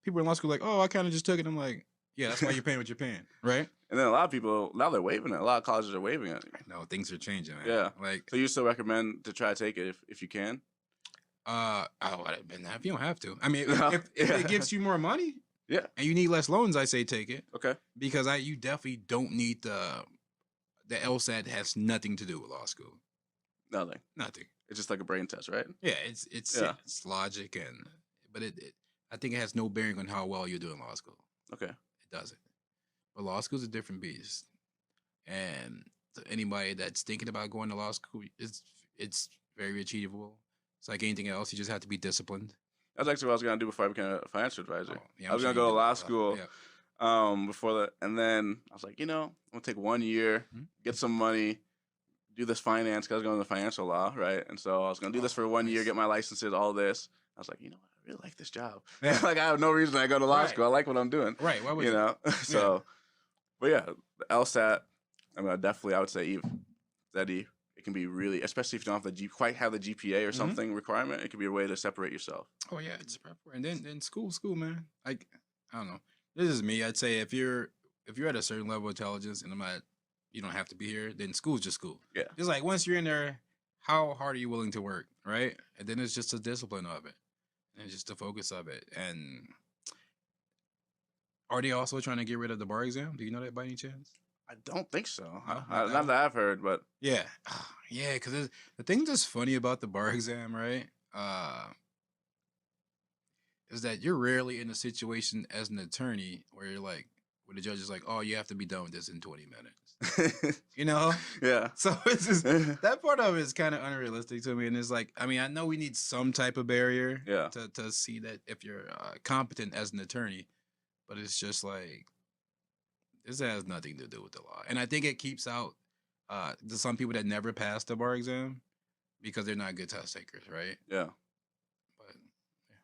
Speaker 1: people in law school like, I kind of just took it. I'm like, yeah, that's why you're paying what you're paying, right?
Speaker 2: And then a lot of people, now they're waiving it. A lot of colleges are waiving it.
Speaker 1: No, things are changing, man.
Speaker 2: Yeah.
Speaker 1: Like,
Speaker 2: so you still recommend to try to take it if you can?
Speaker 1: If you don't have to. I mean, if
Speaker 2: Yeah.
Speaker 1: it gives you more money,
Speaker 2: Yeah.
Speaker 1: and you need less loans, I say take it.
Speaker 2: Okay.
Speaker 1: Because you definitely don't need the LSAT has nothing to do with law school.
Speaker 2: Nothing. It's just like a brain test, right?
Speaker 1: Yeah, it's logic but I think it has no bearing on how well you do in law school.
Speaker 2: Okay.
Speaker 1: It doesn't. But law school is a different beast. And to anybody that's thinking about going to law school, it's very achievable. It's like anything else. You just have to be disciplined.
Speaker 2: That's actually what I was going to do before I became a financial advisor.
Speaker 1: Yeah,
Speaker 2: I was going to go to law school before that. And then I was like, I'm going to take 1 year, get some money, do this finance because I was going to financial law, right? And so I was going to do this for 1 year,
Speaker 1: Nice.
Speaker 2: get my licenses, all this. I was like, you know what? I really like this job.
Speaker 1: Yeah.
Speaker 2: Like I have no reason I go to law
Speaker 1: Right.
Speaker 2: school. I like what I'm doing.
Speaker 1: Right. Why would
Speaker 2: You
Speaker 1: you?
Speaker 2: know? So, but yeah, the LSAT, I mean, I would say Eve, it can be really, especially if you don't have quite have the GPA or something requirement, it can be a way to separate yourself.
Speaker 1: Oh yeah, it's prep for, and then school, man. Like I don't know. This is me. I'd say if you're at a certain level of intelligence, and you don't have to be here. Then school's just school.
Speaker 2: Yeah.
Speaker 1: It's like once you're in there, how hard are you willing to work, right? And then it's just the discipline of it, and just the focus of it. And are they also trying to get rid of the bar exam? Do you know that by any chance?
Speaker 2: I don't think so.
Speaker 1: No,
Speaker 2: Not that I've heard, but
Speaker 1: yeah, yeah. Because the thing that's funny about the bar exam, right? Is that you're rarely in a situation as an attorney where you're like, where the judge is like, oh, you have to be done with this in 20 minutes. You know?
Speaker 2: Yeah.
Speaker 1: So it's just that part of it is kind of unrealistic to me. And it's like, I mean, I know we need some type of barrier to see that if you're competent as an attorney, but it's just like, this has nothing to do with the law. And I think it keeps out some people that never pass the bar exam because they're not good test takers, right?
Speaker 2: Yeah.
Speaker 1: But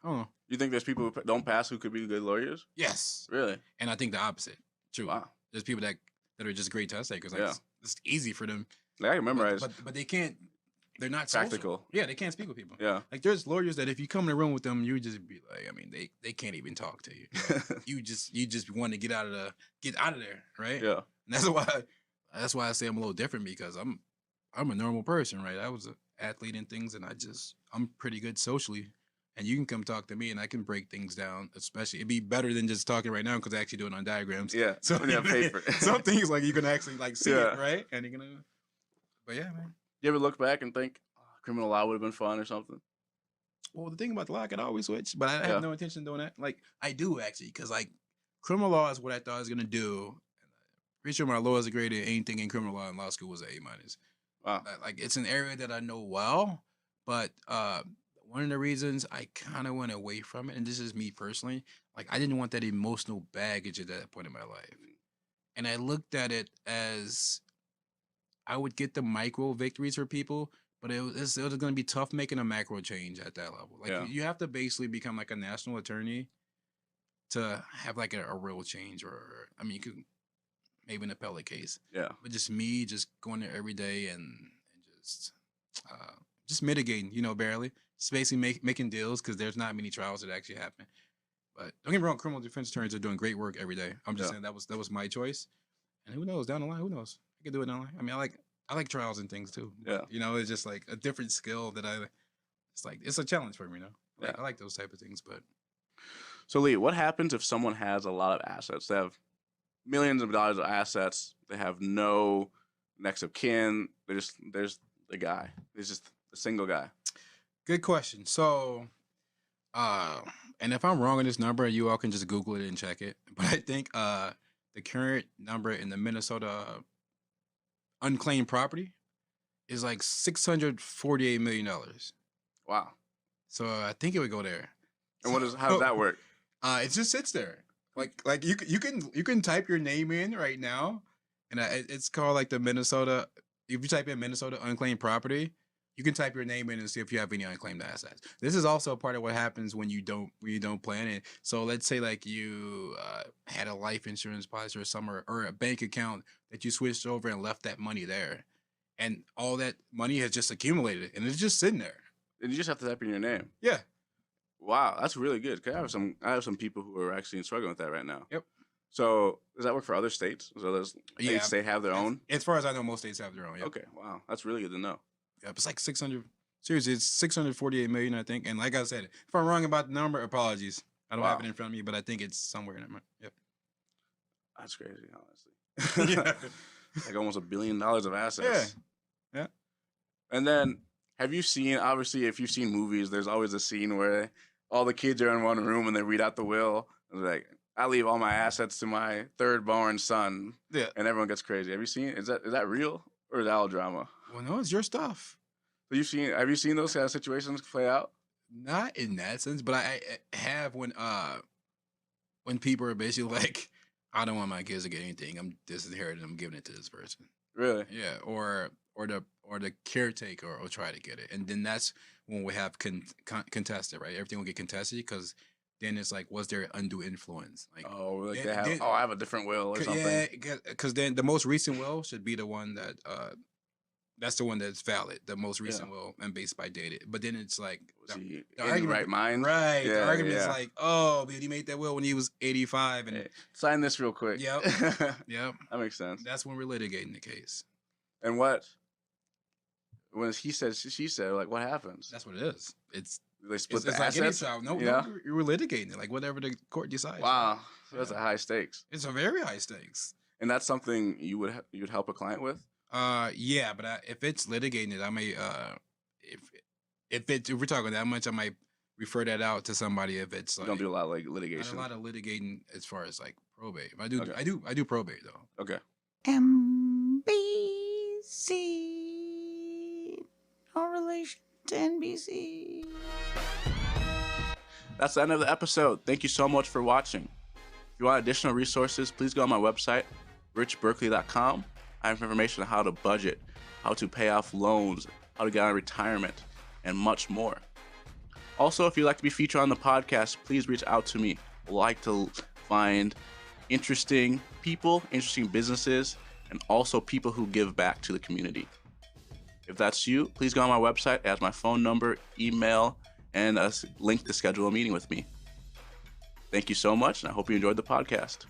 Speaker 1: I don't know.
Speaker 2: You think there's people who don't pass who could be good lawyers?
Speaker 1: Yes.
Speaker 2: Really?
Speaker 1: And I think the opposite. True.
Speaker 2: Wow.
Speaker 1: There's people that are just great test takers. Like it's easy for them.
Speaker 2: Like I can memorize.
Speaker 1: But they can't. They're not
Speaker 2: practical.
Speaker 1: Social. Yeah, they can't speak with people.
Speaker 2: Yeah.
Speaker 1: Like there's lawyers that if you come in a room with them, you just be like, I mean, they can't even talk to you. you just want to get out of there, right?
Speaker 2: Yeah.
Speaker 1: And that's why I say I'm a little different because I'm a normal person, right? I was an athlete and things, and I'm pretty good socially. And you can come talk to me, and I can break things down. Especially, it'd be better than just talking right now because I actually do it on diagrams.
Speaker 2: Yeah.
Speaker 1: So
Speaker 2: yeah, paper.
Speaker 1: Some things like you can actually like see it, right? And you're gonna. But yeah, man.
Speaker 2: You ever look back and think criminal law would have been fun or something?
Speaker 1: Well, the thing about the law, I could always switch, but I have no intention of doing that. Like I do actually, because like criminal law is what I thought I was gonna do. Pretty sure my lowest grade in anything in criminal law in law school was an A-.
Speaker 2: Wow.
Speaker 1: Like it's an area that I know well, but one of the reasons I kind of went away from it, and this is me personally, like I didn't want that emotional baggage at that point in my life. And I looked at it as I would get the micro victories for people, but it was going to be tough making a macro change at that level. Like you have to basically become like a national attorney to have like a real change, or I mean, you could maybe an appellate case.
Speaker 2: Yeah.
Speaker 1: But just me just going there every day and just mitigating, barely. Just basically making deals because there's not many trials that actually happen. But don't get me wrong, criminal defense attorneys are doing great work every day. I'm just saying that was my choice. And who knows, down the line, who knows? I can do it down the line. I mean, I like trials and things too.
Speaker 2: Yeah.
Speaker 1: It's just like a different skill that it's a challenge for me, I like those type of things, but.
Speaker 2: So Lee, what happens if someone has a lot of assets? They have millions of dollars of assets. They have no next of kin. There's the guy. There's just a single guy.
Speaker 1: Good question. So, and if I'm wrong on this number, you all can just Google it and check it. But I think the current number in the Minnesota unclaimed property is like $648 million.
Speaker 2: Wow.
Speaker 1: So I think it would go there.
Speaker 2: And how does that work?
Speaker 1: It just sits there. Like you can type your name in right now, and it's called like the Minnesota. If you type in Minnesota unclaimed property, you can type your name in and see if you have any unclaimed assets. This is also part of what happens when you don't plan it. So let's say like you had a life insurance policy or a bank account that you switched over and left that money there, and all that money has just accumulated and it's just sitting there.
Speaker 2: And you just have to type in your name.
Speaker 1: Yeah.
Speaker 2: Wow, that's really good. 'Cause I have some people who are actually struggling with that right now.
Speaker 1: Yep.
Speaker 2: So does that work for other states? So states they have their own.
Speaker 1: As far as I know, most states have their own. Yep.
Speaker 2: Okay. Wow, that's really good to know.
Speaker 1: Yep, it's like 600. Seriously, it's 648 million, I think. And like I said, if I'm wrong about the number, apologies. I don't have it in front of me, but I think it's somewhere in there. Yep.
Speaker 2: That's crazy, honestly.
Speaker 1: Yeah.
Speaker 2: Like almost $1 billion of assets.
Speaker 1: Yeah.
Speaker 2: And then, have you seen? Obviously, if you've seen movies, there's always a scene where all the kids are in one room and they read out the will. And they're like, I leave all my assets to my third born son.
Speaker 1: Yeah.
Speaker 2: And everyone gets crazy. Have you seen? Is that real or is that all drama?
Speaker 1: Well, no, it's your stuff.
Speaker 2: So have you seen those kind of situations play out?
Speaker 1: Not in that sense, but I have when people are basically like, I don't want my kids to get anything. I'm disinheriting. I'm giving it to this person.
Speaker 2: Really?
Speaker 1: Yeah. Or the caretaker will try to get it, and then that's when we have contested, right? Everything will get contested because then it's like, was there undue influence? Like,
Speaker 2: I have a different will or something.
Speaker 1: Yeah, because then the most recent will should be the one that that's the one that's valid, the most recent will and based by dated. But then it's like
Speaker 2: the argument, right mind,
Speaker 1: right? Yeah, the argument is like, oh, man, he made that will when he was 85, and
Speaker 2: sign this real quick.
Speaker 1: Yep, yep,
Speaker 2: that makes sense.
Speaker 1: That's when we're litigating the case.
Speaker 2: And when he said, she said, like, what happens?
Speaker 1: That's what it is.
Speaker 2: They split the
Speaker 1: assets.
Speaker 2: Like
Speaker 1: no, you were litigating it, like whatever the court decides.
Speaker 2: Wow, so that's a high stakes.
Speaker 1: It's a very high stakes.
Speaker 2: And that's something you would help a client with.
Speaker 1: Yeah, but if it's litigating it, I may if we're talking that much, I might refer that out to somebody. If it's like,
Speaker 2: you don't do a lot of like litigation.
Speaker 1: Not a lot of litigating as far as like probate. I do probate though.
Speaker 2: Okay.
Speaker 3: NBC, no relation to NBC.
Speaker 2: That's the end of the episode. Thank you so much for watching. If you want additional resources, please go on my website, richberkley.com. I have information on how to budget, how to pay off loans, how to get out of retirement, and much more. Also, if you'd like to be featured on the podcast, please reach out to me. I like to find interesting people, interesting businesses, and also people who give back to the community. If that's you, please go on my website. It has my phone number, email, and a link to schedule a meeting with me. Thank you so much, and I hope you enjoyed the podcast.